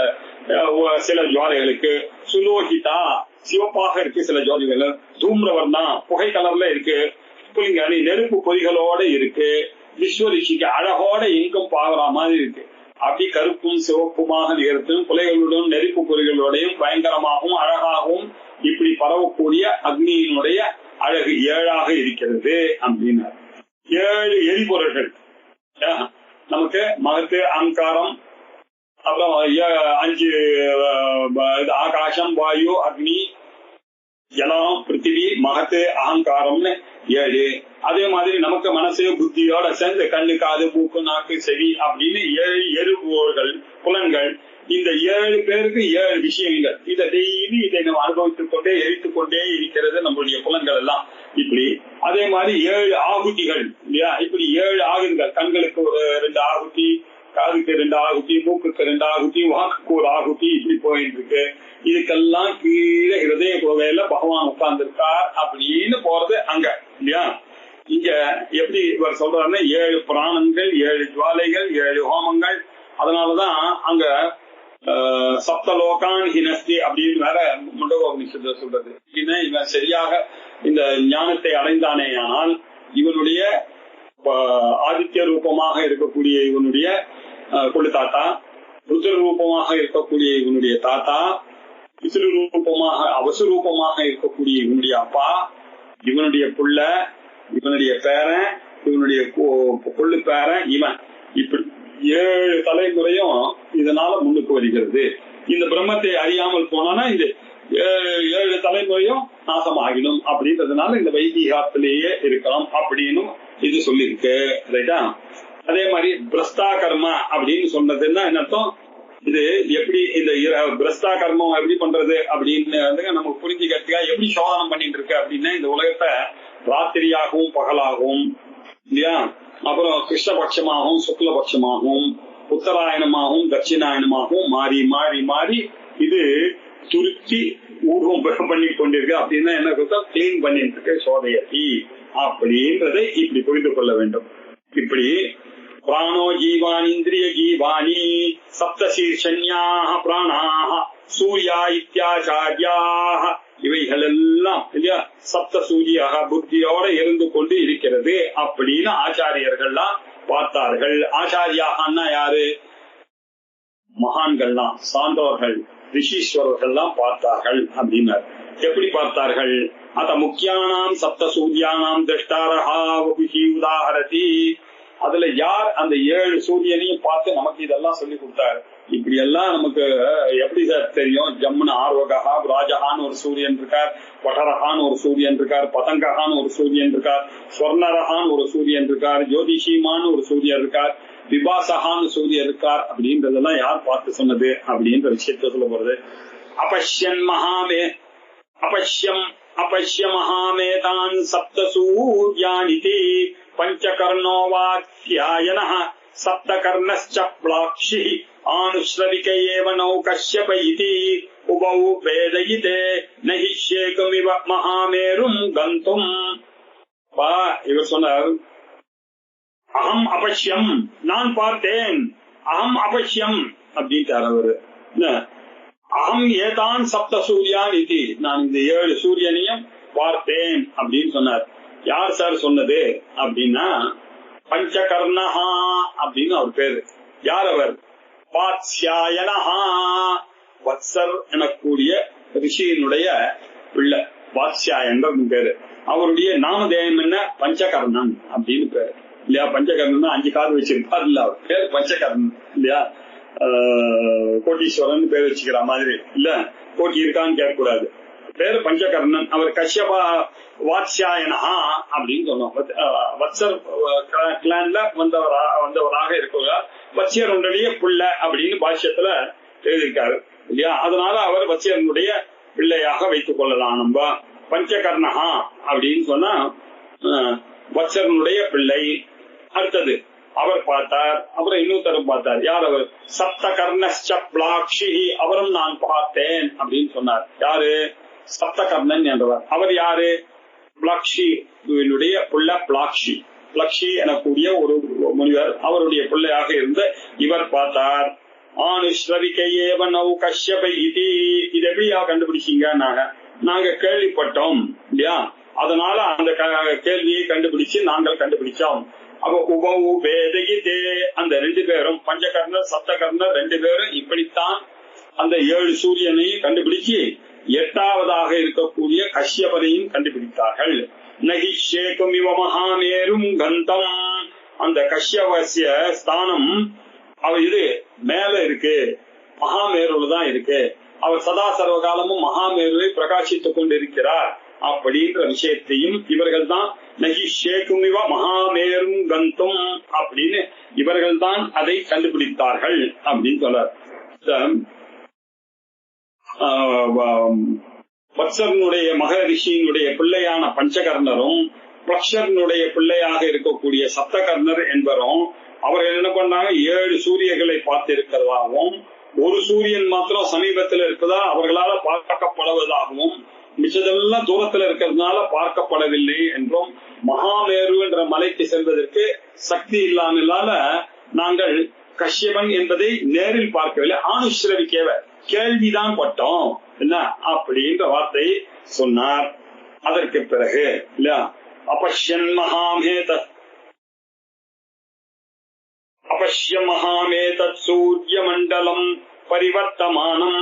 S2: சில ஜுவாலைகளுக்கு, சுலோகிதா சிவப்பாக இருக்கு சில ஜுவாலைகள், தூம்ரவர்ணா புகை கலர்ல இருக்கு, புலிங்காணி நெருப்பு பொறிகளோட இருக்கு, விஸ்வரிஷிக்கு அழகோட எங்கும் பாக்குற மாதிரி இருக்கு. அப்படி கருப்பும் சிவப்புமாக நிகழ்த்தும் புலைகளுடன் நெருப்பு பொறிகளோடையும் பயங்கரமாகவும் அழகாகவும் இப்படி பரவக்கூடிய அக்னியினுடைய அழகு 7ஆக இருக்கிறது அப்படின்னா 7 எரிபொருள்கள் நமக்கு மகத்து அகங்காரம், அப்புறம் 5 ஆகாசம், வாயு, அக்னி, ஜலம், பிருத்திவி, மகத்து, அகங்காரம்னு 7. அதே மாதிரி நமக்கு மனசு புத்தியோட சேர்ந்து கண்ணு, காது, மூக்கு, நாக்கு, செவி அப்படின்னு 7 எரிபொருள்கள், புலன்கள். இந்த 7 பேருக்கு 7 விஷயங்கள். இதை டெய்லி இதை நம்ம அனுபவித்துக் கொண்டே எரித்துக் கொண்டே இருக்கிறது நம்மளுடைய புலன்கள் எல்லாம். இப்படி அதே மாதிரி 7 ஆகுதிகள் இல்லையா? இப்படி 7 ஆகுதிகள். கண்களுக்கு ஒரு 2 ஆகுதி, காதுக்கு 2 ஆகுதி, மூக்குக்கு 2 ஆகுதி, வாக்குக்கு ஒரு ஆகுதி, இப்படி போயிட்டு இருக்கு. இதுக்கெல்லாம் கீழே ஹிருதய கோவையில பகவான் உட்கார்ந்துருக்கார் அப்படின்னு போறது அங்க இல்லையா? இங்க எப்படி இவர் சொல்றாருன்னா 7 பிராணங்கள், 7 ஜுவாலைகள், 7 ஹோமங்கள். அதனாலதான் அங்க சப்தலோகான் ஹினஸ்தி அப்படின்னு வேற முண்டகோபனிஷத்துல சொல்றது. இவன் சரியாக இந்த ஞானத்தை அடைந்தானே ஆனால் இவனுடைய ஆதித்ய ரூபமாக இருக்கக்கூடிய இவனுடைய கொள்ளு தாத்தா, ருத்ர ரூபமாக இருக்கக்கூடிய இவனுடைய தாத்தா, விசுரு ரூபமாக அவசுரூபமாக இருக்கக்கூடிய இவனுடைய அப்பா, இவனுடைய புள்ள, இவனுடைய பேரன், இவனுடைய கொள்ளு பேரன், இவன் இப்படி 7 தலைமுறையும் இதனால முன்னுக்கு வருகிறது. இந்த பிரம்மத்தை அறியாமல் போனானா இந்த 7 தலைமுறையும் நாசமாகிடும் அப்படின்றதுனால இந்த வைதிகத்திலேயே இருக்கலாம் அப்படின்னு இது சொல்லிருக்கு. ரைட்டா? அதே மாதிரி பிரஸ்தா கர்மா அப்படின்னு சொன்னதுன்னா என்ன அர்த்தம்? இது எப்படி இந்த பிரஸ்தா கர்மம் எப்படி பண்றது அப்படின்னு நமக்கு புரிஞ்சுக்கிறதுக்காக எப்படி சோதனம் பண்ணிட்டு இருக்கு அப்படின்னா, இந்த உலகத்தை ராத்திரியாகவும் பகலாகவும் இல்லையா, அப்புறம் கிருஷ்ணபட்சமாகவும் சுக்லபட்சமாகவும் உத்தராயணமாகவும் தட்சிணாயணமாகவும் மாறி மாறி மாறி இது துருக்கி ஊர்வம் பண்ணி கொண்டிருக்கு. அப்படின்னா என்ன கிளீன் பண்ணிட்டு இருக்கு சோதயத்தி அப்படின்றதை இப்படி புரிந்து கொள்ள வேண்டும். இப்படி பிராணோ ஜீவானி இந்திரிய ஜீவானி சப்த சீர்ஷன்யாக பிராணாக சூர்யா இத்தியாச்சாரியாக இவைகள் எல்லாம் இல்லையா சப்த சூரியாக புத்தியோட இருந்து கொண்டு இருக்கிறது அப்படின்னு ஆச்சாரியர்கள்லாம் பார்த்தார்கள். ஆச்சாரியாகன்னா யாரு? மகான்கள்லாம், சான்றோர்கள், ரிஷீஸ்வரர்கள் தான் பார்த்தார்கள் அப்படின்னார். எப்படி பார்த்தார்கள்? அத முக்கியானாம் சப்த சூர்யானாம் திரஷ்டாரஹா வபுஹி உதாஹரதி. அதுல யார் அந்த 7 சூரியனையும் பார்த்து நமக்கு இதெல்லாம் சொல்லி கொடுத்தாரு. இப்படி எல்லாம் நமக்கு எப்படி சார் தெரியும்? ஜம்முன ஆர்வகா ராஜஹான்னு ஒரு சூரியன் இருக்கார், பட்டரஹான்னு ஒரு சூரியன் இருக்கார், பதங்கஹான்னு ஒரு சூரியன் இருக்கார், ஸ்வர்ணரஹான்னு ஒரு சூரியன் இருக்கார், ஜோதிஷிமான்னு ஒரு சூரியன் இருக்கார், விபாசகான்னு சூரியன் இருக்கார். அப்படின்றதெல்லாம் யார் பார்த்து சொன்னது அப்படின்ற விஷயத்த சொல்ல போறது. அபஷ்யன் மகாமே अपश्य महामेतान् सप्त सूर्यानिति पंचकर्णो वात्स्यायनः सप्तकर्णश्च प्लाक्षिः आनुश्रविक एव नौ कश्यप इति उभौ वेदयिते न हि शेकमिव महामेरुम् गन्तुम्. இவர் சொன்னார், அகம் அபஷ்யம், நான் பார்த்தேன், அகம் அபஷ்யம் அப்படின்ட்டார் அவரு. அகம் ஏதான் சப்த சூர்யான் இது, நான் இந்த 7 சூரியனையும் பார்த்தேன் அப்படின்னு சொன்னார். யார் சார் சொன்னது அப்படின்னா பஞ்சகர்ணஹா அப்படின்னு அவர் பேரு. யார் அவர்? வாத்ஸ்யாயனஹா, வத்சர் எனக்கூடிய ரிஷியினுடைய பிள்ளை, வாத்ஸ்யாயன் பேரு. அவருடைய நாமதேயம் என்ன? பஞ்சகர்ணன் அப்படின்னு பேரு இல்லையா? பஞ்சகர்ணன் 5 காது வச்சிருப்பார் இல்ல, அவர் பேரு பஞ்சகர்ணன் இல்லையா? கோட்டீஸ்வரன் பேர் வச்சுக்கிற மாதிரி இல்ல, கோட்டி இருக்கான்னு கேட்கக்கூடாது, பேரு பஞ்சகர்ணன். அவர் கஷ்யபா வாத்ஸ்யாயனஹா அப்படின்னு சொன்னோம். வத்சர் கிளான்ல வந்தவராக இருக்கிறார். வத்சருடைய பிள்ளை அப்படின்னு பாஷ்யத்துல எழுதியிருக்காரு இல்லையா? அதனால அவர் வத்சருடைய பிள்ளையாக வைத்துக் கொள்ளலாம் நம்ம. பஞ்சகர்ணஹா அப்படின்னு சொன்னா வத்சருடைய பிள்ளை. அடுத்தது அவர் பார்த்தார். அப்புறம் இன்னொருத்தரும் பார்த்தார். யார் அவர்? சப்தகர்ணஸ்ச பிளாக்ஷி, அவரும் நான் பார்த்தேன் அப்படின்னு சொன்னார். யாரு? சப்தகர்ணன் என்றவர். அவர் யாரு? பிளாக்ஷி புள்ள பிளாக்ஷி. பிளக்ஷி எனக்கூடிய ஒரு முனிவர், அவருடைய பிள்ளையாக இருந்த இவர் பார்த்தார். ஆனுஸ்ரவிகையேவ நௌ கஷ்யப இதி. இது எப்படியா கண்டுபிடிச்சீங்க? நாங்க கேள்விப்பட்டோம் இல்லையா? அதனால அந்த கேள்வியை கண்டுபிடிச்சு நாங்கள் கண்டுபிடிச்சோம். அப்ப உபவு வேதகிதே, அந்த 2 பேரும் பஞ்சகர்ணர் சப்தகர்ணர் 2 பேரும் இப்படித்தான் அந்த 7 சூரியனையும் கண்டுபிடிச்சு 8வதாக இருக்கக்கூடிய கஷ்யபனையும் கண்டுபிடித்தார்கள். நகி ஷேகும் இவ மகாமேரும் கந்தம், அந்த கஷ்யபஸ்ய ஸ்தானம் அவர் இது மேல இருக்கு, மகாமேருல தான் இருக்கு. அவர் சதா சர்வகாலமும் மகாமேருவை பிரகாசித்துக் கொண்டிருக்கிறார் அப்படின்ற விஷயத்தையும் இவர்கள் தான் நகி ஷேகுமிவ மகாமேரும் கந்தும் அப்படின்னு இவர்கள் தான் அதை கண்டுபிடித்தார்கள் அப்படின்னு சொல்றார். வத்சரனுடைய மகரிஷியினுடைய பிள்ளையான பஞ்சகர்ணரும் பிளக்ஷரனுடைய பிள்ளையாக இருக்கக்கூடிய சப்தகர்ணர் என்பவரும் அவர்கள் என்ன பண்ணாங்க? 7 சூரியர்களை பார்த்து இருக்கிறதாகவும், ஒரு சூரியன் மாத்திரம் சமீபத்தில் இருப்பதா அவர்களால பார்க்கப்படுவதாகவும், மிச்சதெல்லாம் தூரத்துல இருக்கிறதுனால பார்க்கப்படவில்லை என்றும், மகாமேரு என்ற மலைக்கு செல்வதற்கு சக்தி இல்லாமலால நாங்கள் கஷ்யபன் என்பதை நேரில் பார்க்கவில்லை, ஆனுஸ்ரவிக்கேவ கேள்விதான் பட்டோம் என்ன அப்படின்ற வார்த்தை சொன்னார். அதற்கு பிறகு இல்ல அபஷ்யன் மகாமேதத் சூரிய மண்டலம் பரிவர்த்தமானம்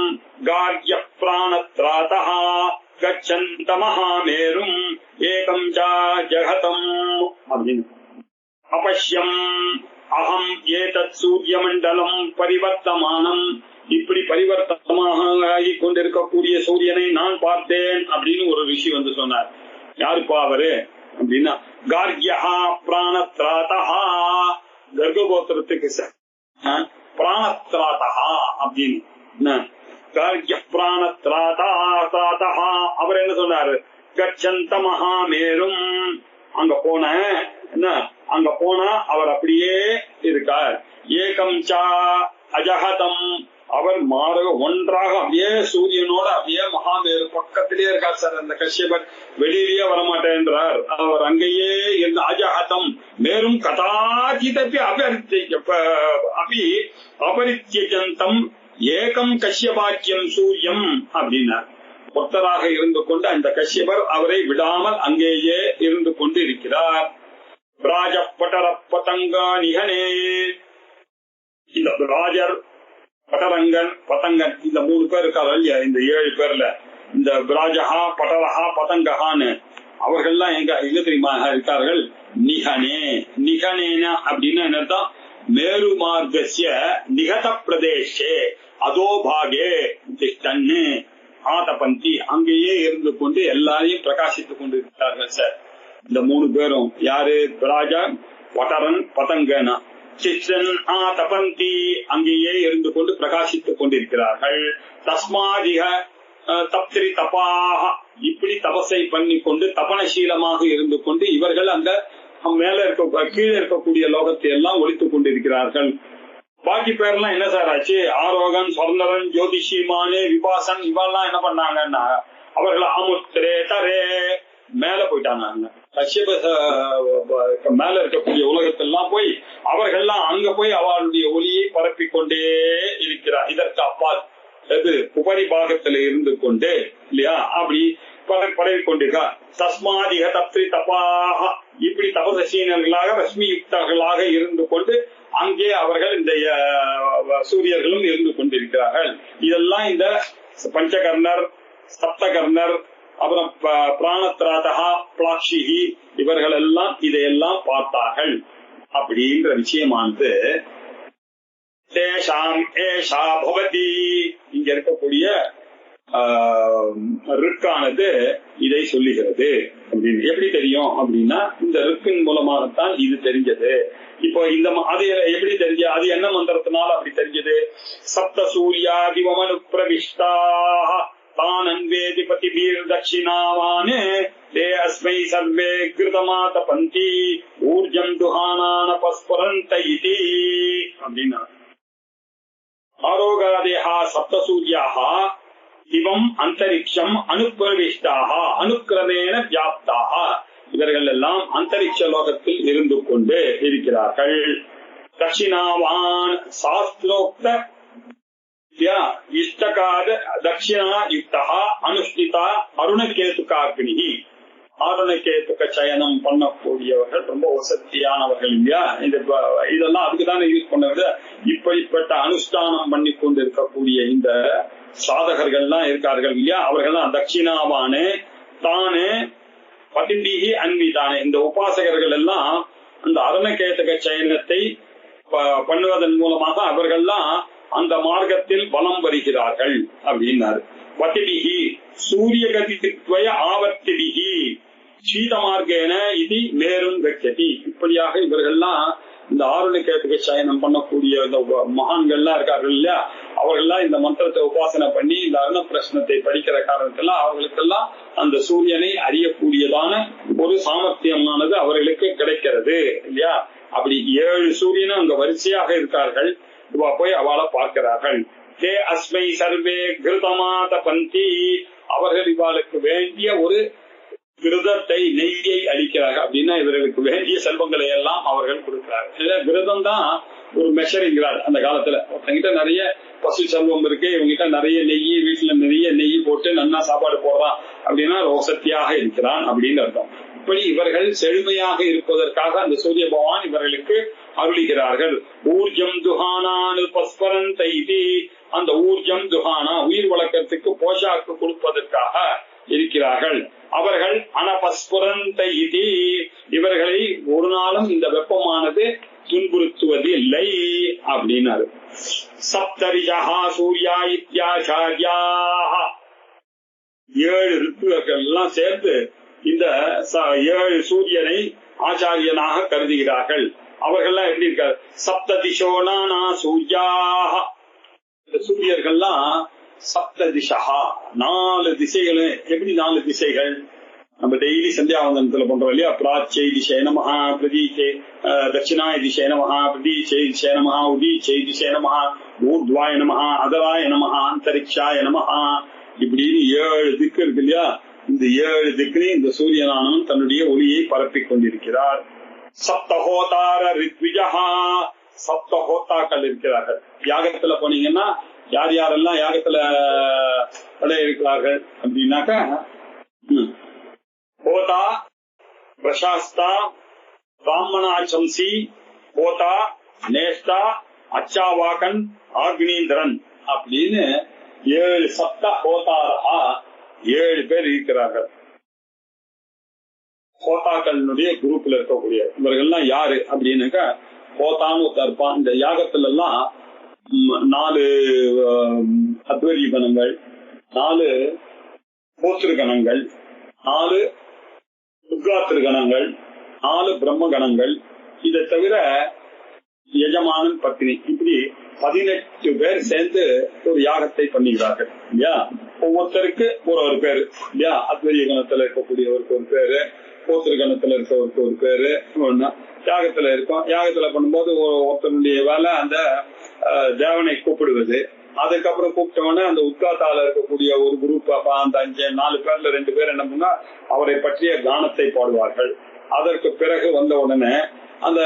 S2: கார்ய பிராணத்ராதஹ கச்சந்த மகாமேரும் ஏகம் ஜகதம் அப்படின்னு. அபஷ்யம் அகம் ஏதத் சூரிய மண்டலம் பரிவர்த்தமானம், இப்படி பரிவர்த்தமாக ஆகிக் கொண்டிருக்கக்கூடிய சூரியனை நான் பார்த்தேன் அப்படின்னு ஒரு ரிஷி வந்து சொன்னார். யாருப்பா அவரு அப்படின்னா கார்யா பிராணத்ராதஹா, கர்ப்பகோத்திரத்துக்கு பிராணத்ராதஹா அப்படின்னு கார்ய பிராணத்ராதஹா. அவர் என்ன சொன்னாரு? கச்சந்த மகாமேரும், அங்க போன என்ன, அங்க போனா அவர் அப்படியே இருக்கார். ஏகம் சா அஜகதம், அவர் மாறுக ஒன்றாக அப்படியே சூரியனோட அப்படியே மகாமேரு பக்கத்திலே இருக்கார் சார். அந்த கஷ்யபர் வெளியிலேயே வரமாட்டேன்றார், அவர் அங்கேயே இருந்த அஜகதம் மேரும் கதாச்சிதப்பி அபரித்யஜந்தம் ஏகம் கஷ்யபாக்கியம் சூரியம் அப்படின்னார். ஒருத்தராக இருந்து கொண்டு அந்த கஷ்யபர் அவரை விடாமல் அங்கேயே இருந்து கொண்டு இருக்கிறார். ராஜப்பட்டர பதங்கா நிகனே, இந்த ராஜர் பட்டரங்கன், பதங்கன், இந்த 3 பேர் இருக்காரு இல்லையா? இந்த 7 பேர்ல இந்த விராஜகா, பட்டரகா, பதங்கஹான்னு அவர்கள்லாம் எங்க தெரியுமா இருக்கார்கள்? நிகனே. நிகனேன அப்படின்னா என்னதான்? மேரு மார்க்கசிய நிகத பிரதேசே அதோபாகே திஷ்டன்னு ஆதபந்தி, அங்கேயே இருந்து கொண்டு எல்லாரையும் பிரகாசித்துக் கொண்டு இருக்கிறார்கள் சார். இந்த 3 பேரும் யாரு? ராஜா, வட்டரன், பதங்கனா. சிஷ்டன் ஆதபந்தி, அங்கேயே இருந்து கொண்டு பிரகாசித்துக் கொண்டிருக்கிறார்கள். தஸ்மாதிக தப்திரி தபாக, இப்படி தபசை பண்ணி கொண்டு தபனசீலமாக இருந்து கொண்டு இவர்கள் அந்த மேல இருக்க கீழே இருக்கக்கூடிய லோகத்தை எல்லாம் ஒழித்துக் கொண்டிருக்கிறார்கள். பாக்கி பேர்லாம் என்ன சார் ஆச்சு? ஆரோகன், சொர்ணரன், ஜோதிஷிமானே, விபாசன், இவெல்லாம் என்ன பண்ணாங்கன்னா அவர்கள் அமுத்திரே தரே மேல போயிட்டாங்க. மேல இருக்கக்கூடிய உலகத்தெல்லாம் போய் அவர்கள்லாம் அங்க போய் அவளுடைய ஒளியை பரப்பிக் கொண்டே இருக்கிறார். இதற்கு அப்பால் எது உபரி பாகத்துல இருந்து கொண்டு இல்லையா அப்படி பரவி கொண்டிருக்கா. தஸ்மாதிக தப்திரி தபாக, இப்படி தபசீனர்களாக ரஷ்மி யுக்தர்களாக இருந்து கொண்டு அங்கே அவர்கள் இந்த சூரியர்களும் இருந்து கொண்டிருக்கிறார்கள். இதெல்லாம் இந்த பஞ்சகர்ணர், சப்தகர்ணர், அப்புறம் பிராணத்ராதகா, பிளாக்ஷிகி, இவர்கள் எல்லாம் இதையெல்லாம் பார்த்தார்கள். அப்படின்ற விஷயமானது தேஷாம் ஏஷா பவதி, இங்க இருக்கக்கூடிய ரிக்கானது இதை சொல்லுகிறது. அப்படின்னு எப்படி தெரியும் அப்படின்னா இந்த ரிக்கின் மூலமாகத்தான் இது தெரிஞ்சது. இப்போ இந்த அது எப்படி தெரிஞ்ச? அது என்ன மந்திரத்தினால அப்படி தெரிஞ்சது? சப்த சூர்யாதிவமனு பிரவிஷ்டா தானன்வேதிபதி பீர் தட்சிணாவானே தே அஸ்மை சர்வே கிருதமாத பந்தி ஊர்ஜம் துஹானான பஸ்பரந்த இதி அப்படின்னா ஆரோகாதேஹா சப்த சூர்யாக திவம் அந்தரிக்ஷம் அனுப்பிரவிஷ்டாக அனுக்கிரமேண வியாப்தாக, இவர்கள் எல்லாம் அந்தரிக்ஷ லோகத்தில் இருந்து கொண்டு இருக்கிறார்கள். தட்சிணாவான் சாஸ்திரோக்த இஷ்டகாத தட்சிணா யுக்தா அனுஷ்டிதா அருணகேதுகாக்னி, ஆருணகேதுக சயனம் பண்ணக்கூடியவர்கள் ரொம்ப வசதியானவர்கள் இல்லையா? இதெல்லாம் அதுக்குதானே யூஸ் பண்ண. இப்படிப்பட்ட அனுஷ்டானம் பண்ணி கொண்டு இருக்கக்கூடிய இந்த சாதகர்கள்லாம் இருக்கார்கள் இல்லையா? அவர்கள்லாம் தட்சிணாவானே தானே பதிபிகி அன்விதானே, இந்த உபாசகர்கள் எல்லாம் அந்த அருணகேதுக சயனத்தை பண்ணுவதன் மூலமாக அவர்கள்லாம் அந்த மார்க்கத்தில் பலம் வருகிறார்கள் அப்படின்னாரு. பதிபிகி சூரியகதித்வய ஆவர்த்திபிகி சீத மார்க்கேன இது மேலும் கட்சதி, இப்படியாக இவர்கள்லாம் இந்த ஆருணகேதுக சயனம் பண்ணக்கூடிய இந்த மகான்கள்லாம் இருக்கார்கள் இல்லையா? அவர்கள்லாம் இந்த மந்திரத்தை உபாசனை பண்ணி இந்த அருண பிரஷ்னத்தை படிக்கிற காரணத்தெல்லாம் அவர்களுக்கெல்லாம் அந்த சூரியனை அறியக்கூடியதான ஒரு சாமர்த்தியமானது அவர்களுக்கு கிடைக்கிறது இல்லையா? அப்படி 7 சூரியனும் அங்க வரிசையாக இருக்கார்கள். இவா போய் அவளை பார்க்கிறார்கள். தே அஸ்மை சர்வே கிருதமாத பந்தி, அவர்கள் இவாளுக்கு வேண்டிய ஒரு கிருதத்தை நெய்யை அளிக்கிறார்கள். அப்படின்னா இவர்களுக்கு வேண்டிய செல்வங்களை எல்லாம் அவர்கள் கொடுக்கிறார்கள். கிருதம் தான் ஒரு மெஷரிங்கிறார். அந்த காலத்துல ஒருத்தங்கிட்ட நிறைய பசு செல்வம் இருக்கு, இவங்கிட்ட நிறைய நெய், வீட்டுல நிறைய நெய் போட்டு நன்னா சாப்பாடு போடுறான் அப்படின்னா வசதியாக இருக்கிறான் அப்படின்னு அர்த்தம். இப்படி இவர்கள் செழுமையாக இருப்பதற்காக அந்த சூரிய பகவான் இவர்களுக்கு அருளிகிறார்கள். ஊர்ஜம் துஹானானு பஸ்பரந்த இதி, அந்த ஊர்ஜம் துஹானா உயிர் வளர்க்கறதுக்கு போஷாக்கு கொடுப்பதற்காக இருக்கிறார்கள். அவர்கள் அனபஸ்புரந்த இதி, இவர்களை ஒரு நாளும் இந்த வெப்பமானது துன்புறுத்துவது இல்லை அப்படின்னாரு. சப்தரிஜா சூர்யா இத்யாச்சாரியா, 7 ரித்துவர்கள் எல்லாம் சேர்த்து இந்த 7 சூரியனை ஆச்சாரியனாக கருதுகிறார்கள். அவர்கள்லாம் எப்படி இருக்காரு? சப்த திசோனா சூர்யாக, இந்த சூரியர்கள்லாம் சப்த திசா 4 திசைகள். எப்படி 4 திசைகள்? நம்ம டெய்லி சந்தியாவந்தனத்துல பண்றோம் இல்லையா? பிராச்சை திசை நமஹா, பிரதீச்சை தட்சிணாய திசை நமஹா, பிரதீச்சை திசை நமஹா, உதீச்சை திசை நமஹா, ஊர்த்வாய நமஹா, அதராய நமஹா, அந்தரிக்ஷாய நமஹா, இப்படின்னு 7 திக்கு இருக்கு இல்லையா? இந்த 7 திக்கிலையும் இந்த சூரியனானவன் தன்னுடைய ஒளியை பரப்பிக் கொண்டிருக்கிறார். சப்தஹோதார ரித்விஜா, சப்தஹோத்தாக்கள் இருக்கிறார்கள். யாகத்துல போனீங்கன்னா யார் யாரெல்லாம் யாகத்துல இருக்கிறார்கள் அப்படின்னாக்கா ஹோதா, பிரசாஸ்தா, பிராமணாசம்சி, ஹோதா, நேஷ்டா, அச்சாவாகன், ஆக்னீந்திரன் அப்படின்னு 7 சப்த ஹோதாரா 7 பேர் இருக்கிறார்கள். ஹோதாக்களுடைய குரூப்ல இருக்கக்கூடிய இவர்கள்லாம் யாரு அப்படின்னாக்கா, ஹோதான்னு ஒருத்தர் இருப்பான். இந்த யாகத்துல எல்லாம் 4 அத்வரி கணங்கள், 4 போத்திருகணங்கள், 4 உத்காத்திருகணங்கள், 4 பிரம்ம கணங்கள், இதை தவிர எஜமானன் பத்னி, இப்படி 18 பேர் சேர்ந்து ஒரு யாகத்தை பண்ணுகிறார்கள் இல்லையா. ஒவ்வொருத்தருக்கு ஒரு பேரு இல்லையா. அத்வரிய கணத்துல இருக்கக்கூடியவருக்கு ஒரு பேரு, போத்திருகணத்துல இருக்கவருக்கு ஒரு பேரு, யாகத்துல இருக்கும். யாகத்துல பண்ணும்போது ஒருத்தருடைய வேலை அந்த தேவனை கூப்பிடுவது. அதுக்கப்புறம் கூப்பிட்டவொடனே அந்த உத்காத்தால இருக்கக்கூடிய ஒரு குரூப், அந்த 4 பேர்ல 2 பேர் என்ன பண்ணா அவரை பற்றிய கானத்தை பாடுவார்கள். அதற்கு பிறகு வந்த உடனே அந்த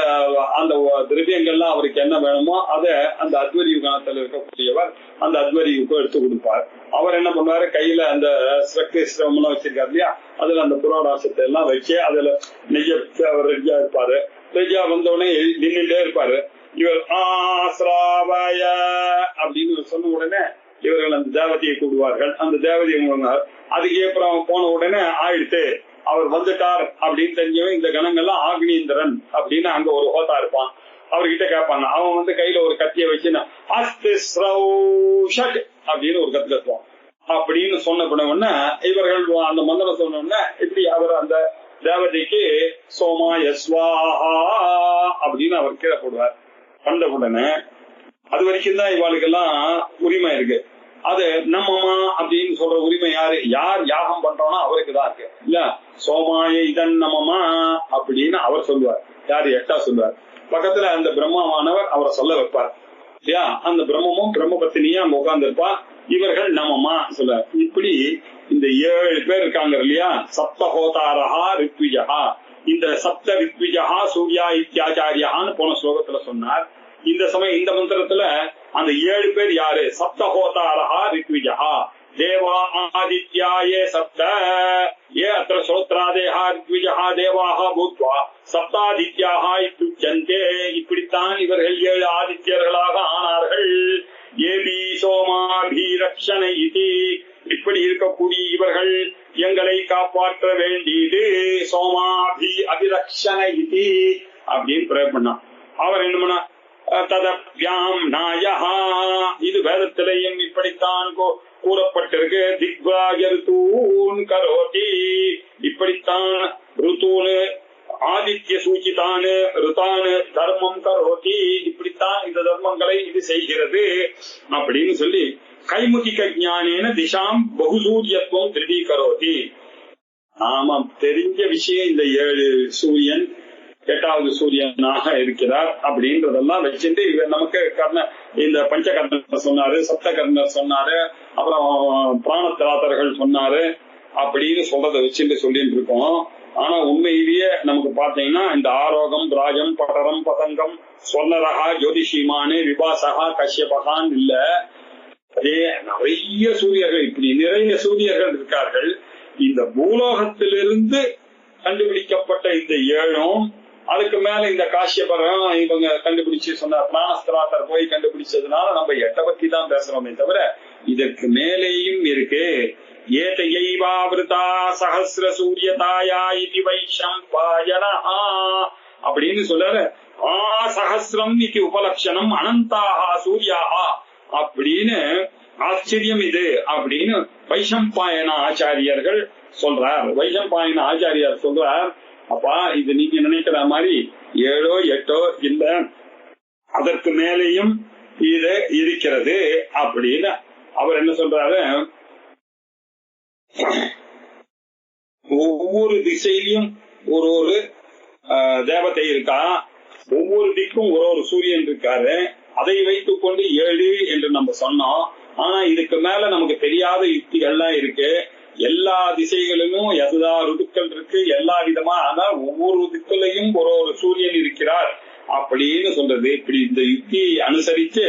S2: அந்த திரவியங்கள்லாம் அவருக்கு என்ன வேணுமோ அதை அந்த அத்வரி கானத்தில் இருக்கக்கூடியவர் அந்த அத்வரிக்கு எடுத்து கொடுப்பார். அவர் என்ன பண்ணுவாரு, கையில அந்த ஸ்ரக்திஸ்ரம்லாம் வச்சிருக்காரு இல்லையா, அதுல அந்த புரோடாசத்தை எல்லாம் வச்சு அதுல நெய்ய அவர் ரெடியா இருப்பாரு. ரெடியா வந்தவுடனே நின்றுட்டே இருப்பாரு. இவர் ஆஸ்ராவய அப்படின்னு சொன்ன உடனே இவர்கள் அந்த தேவதையை கூடுவார்கள். அந்த தேவதையை அதுக்கு அப்புறம் போன உடனே ஆயிடுத்து அவர் வந்துட்டார் அப்படின்னு தெரிஞ்சவன் இந்த கணங்கள்லாம் ஆக்னீந்திரன் அப்படின்னு அங்க ஒரு ஹோதா இருப்பான். அவர்கிட்ட கேட்பாங்க. அவன் கையில ஒரு கத்திய வச்சு அப்படின்னு ஒரு கத்து கத்துவான். அப்படின்னு சொன்ன உடனே இவர்கள் அந்த மந்திரம் சொன்ன உடனே இப்படி அவர் அந்த தேவதைக்கு சோமாய ஸ்வாஹா அப்படின்னு அவர் கீழே போடுவார். கண்ட உடனே அது வரைக்கும் தான் இவாளுக்கெல்லாம் உரிமை இருக்கு. அது நம்மமா அப்படின்னு சொல்ற உரிமை யார் யாகம் பண்றோம்னா அவருக்கு தான் இருக்கு இல்ல. சோமாய இதன் நம்மமா அப்படின்னு அவர் சொல்லுவார். யாரு எட்டா சொல்லுவார். பக்கத்துல அந்த பிரம்மாவானவர் அவரை சொல்ல வைப்பார் இல்லையா. அந்த பிரம்மமும் பிரம்ம பத்தினியும் அங்க உட்கார்ந்து இருப்பா. இவர்கள் நம்மமா சொல்ல. இப்படி இந்த 7 பேர் இருக்காங்க இல்லையா. சப்தஹோதாரஹா ரித்விஜஹா. இந்த சப்த ரித்விஜஹா சூர்யா இத்தியாச்சாரியான்னு போன ஸ்லோகத்துல சொன்னார். இந்த சமயம் இந்த மந்திரத்துல அந்த 7 பேர் யாரு? சப்தஹோதாரஹா ரித்விஜஹா தேவா ஆதித்யா ஏ சப்த ஏ அத்திர ஸ்ரோத்ராதேஹா ரித்விஜஹா தேவாஹா பூத்வா சப்தாதித்யாஹா இத்யுச்யந்தே. இப்படித்தான் இவர்கள் 7 ஆதித்யர்களாக ஆனார்கள். ஏபி சோமாபிரக்ஷண இதி. இப்படி இருக்கக்கூடிய இவர்கள் எங்களை காப்பாற்ற வேண்டியது. சோமாபி அபிரக்ஷண இதி அப்படின்னு பிரயோகம் பண்ணான். அவர் என்ன பண்ணா, ததப்யாம் நாயஹா. இது வேதத்திலையும் இப்படித்தான் கூறப்பட்டிருக்கு. திக்வாய ருதூன் கரோதி. இப்படித்தான் ருதூனு ஆதித்ய சூச்சிதானு ருதானு தர்மம் கரோதி. இப்படித்தான் இந்த தர்மங்களை இது செய்கிறது அப்படின்னு சொல்லி கைமுகிக ஞானேன திசாம் பகுசூரியத்துவம் திருடி கரோதி. ஆமா, தெரிஞ்ச விஷயம் இந்த 7 சூரியன் 8வது சூரியனாக இருக்கிறார் அப்படின்றதெல்லாம் வச்சுட்டு இவர் நமக்கு இந்த பஞ்சகர்ணர் சொன்னாரு, சப்தகர்ணர் சொன்னாரு, அப்புறம் பிராணத்திராத்தர்கள் சொன்னாரு அப்படின்னு சொல்றதை வச்சுட்டு சொல்லிட்டு இருக்கோம். ஆனா உண்மையிலேயே நமக்கு பாத்தீங்கன்னா இந்த ஆரோகம் ராஜம் படரம் பதங்கம் சொன்னரகா ஜோதிஷிமானு விபாசகா கஷ்யபகான் இல்ல. அதே நிறைய சூரியர்கள், இப்படி நிறைய சூரியர்கள் இருக்கார்கள். இந்த பூலோகத்திலிருந்து கண்டுபிடிக்கப்பட்ட இந்த 7ம் அதுக்கு மேல இந்த காஷ்யபரம் இவங்க கண்டுபிடிச்சு சொன்ன பிராணஸ்திராத்தர் போய் கண்டுபிடிச்சதுனால நம்ம 8 பத்தி தான் பேசுறோமே தவிர இதற்கு மேலேயும் இருக்கு. ஏதையைவாவிருதா சஹஸ்ர சூரியதாயா இதி வைஷம்பாயனா அப்படின்னு சொல்றாரு. சஹஸ்ரம் இது உபலட்சணம் அனந்தாஹா சூர்யாஹா அப்படின்னு ஆச்சரியம் இது அப்படின்னு வைஷம்பாயன ஆச்சாரியர்கள் சொல்றார். வைஷம்பாயன ஆச்சாரியார் சொல்றார், அப்பா இது நீங்க நினைக்கிற மாதிரி 7 8 இல்ல, அதற்கு மேலேயும் இது இருக்கிறது அப்படின்னு அவர் என்ன சொல்றாரு. ஒவ்வொரு திசையிலும் ஒரு தேவதை இருக்கா, ஒவ்வொரு திக்கும் ஒரு சூரியன் இருக்காரு. அதை வைத்துக் கொண்டு 7 என்று நம்ம சொன்னோம். ஆனா இதுக்கு மேல நமக்கு தெரியாத யுக்திகள்லாம் இருக்கு. எல்லா திசைகளிலும் எல்லா ருதுக்கள் இருக்கு, எல்லா விதமா. ஆனா ஒவ்வொரு திக்குலையும் ஒரு சூரியன் இருக்கிறார் அப்படின்னு சொல்றது. இப்படி இந்த யுக்தியை அனுசரிச்சு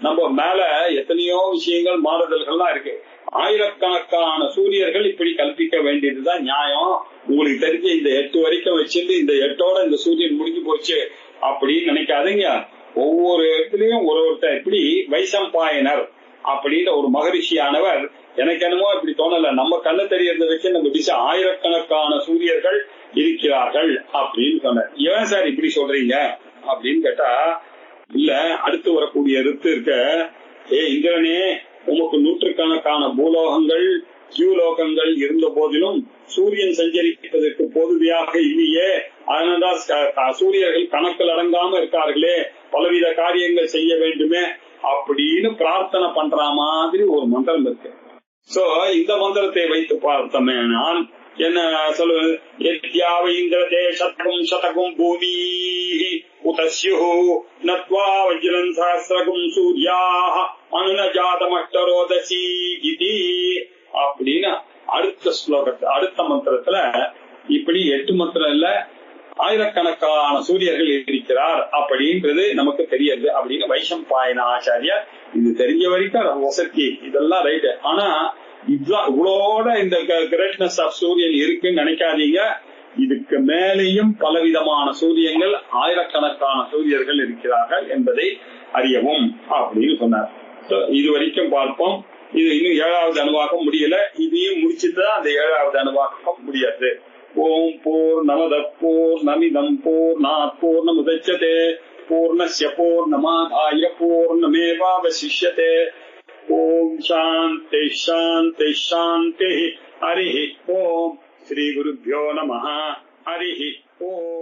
S2: நம்ம மேல எத்தனையோ விஷயங்கள் மாறுதல்கள்லாம் இருக்கு. ஆயிரக்கணக்கான சூரியர்கள் இப்படி கல்பிக்க வேண்டியதுதான் நியாயம். உங்களுக்கு தெரிஞ்ச இந்த 8 வரைக்கும் வச்சிருந்து இந்த 8ஓட இந்த சூரியன் முடிஞ்சு போச்சு அப்படின்னு நினைக்காதீங்க. ஒவ்வொரு இடத்துலயும் ஒருத்தர் இப்படி வைசம்பாயனர் அப்படின்ற ஒரு மகரிஷியானவர், எனக்கு என்னமோ இப்படி தோணல, நம்ம கண்ணு தெரியறத வச்சு நம்ம திசை ஆயிரக்கணக்கான சூரியர்கள் இருக்கிறார்கள் அப்படின்னு சொன்னார். ஏன் சார் இப்படி சொல்றீங்க அப்படின்னு கேட்டா, இல்ல அடுத்து வரக்கூடிய ரித்து இருக்க, இந்திரனே உமக்கு நூற்றுக்கணக்கான பூலோகங்கள் ஜீவலோகங்கள் இருந்த போதிலும் சூரியன் சஞ்சரிப்பதற்கு பொதுவையாக இல்லையே, அதனால்தான் சூரியர்கள் கணக்கில் அடங்காம இருக்கார்களே, பலவித காரியங்கள் செய்ய வேண்டுமே அப்படின்னு பிரார்த்தனை பண்ற மாதிரி ஒரு மந்திரம் இருக்கு. சோ இந்த மந்திரத்தை வைத்து பார்த்தோமே நான் என்ன சொல்லுவது, இந்திர தேசத்தும் சதகும் பூமி உதஸ்யு நத்வா வஜ்ரன் சஹஸ்ரகும் சூர்யா அனுநஜாதமஷ்டரோதசி இதி அப்படின்னு அடுத்த ஸ்லோகத்தை அடுத்த மந்திரத்துல இப்படி 8 மந்திரம் இல்ல ஆயிரக்கணக்கான சூரியர்கள் இருக்கிறார் அப்படின்றது நமக்கு தெரியாது அப்படின்னு வைசம்பாயன ஆச்சாரியார். இது தெரிஞ்ச வரைக்கும் வசதி இதெல்லாம் ரைட்டு. ஆனா இவ்வளோட இந்த கிரேட்னஸ் ஆஃப் சூரியன் இருக்குன்னு நினைக்காதீங்க. இதுக்கு மேலேயும் பலவிதமான சூரியங்கள் ஆயிரக்கணக்கான சூரியர்கள் இருக்கிறார்கள் என்பதை அறியவும் அப்படின்னு சொன்னார். இது வரைக்கும் பார்ப்போம். இது இன்னும் 7வது அணுவாக்கம் முடியல. இதையும் முடிச்சுட்டுதான் அந்த 7வது அணுவாக்கம் முடியாது. ஓம் பூர்ணமத பூர்ணமிதம் பூர்ணாத் பூர்ணமுதச்யதே பூர்ணஸ்ய பூர்ணமாதாய பூர்ணமேவாவசிஷ்யதே. ஓம் சாந்தி சாந்தி சாந்தி. ஹரி ஓம். ஸ்ரீ குருभ्यो நமः. ஹரி ஓம்.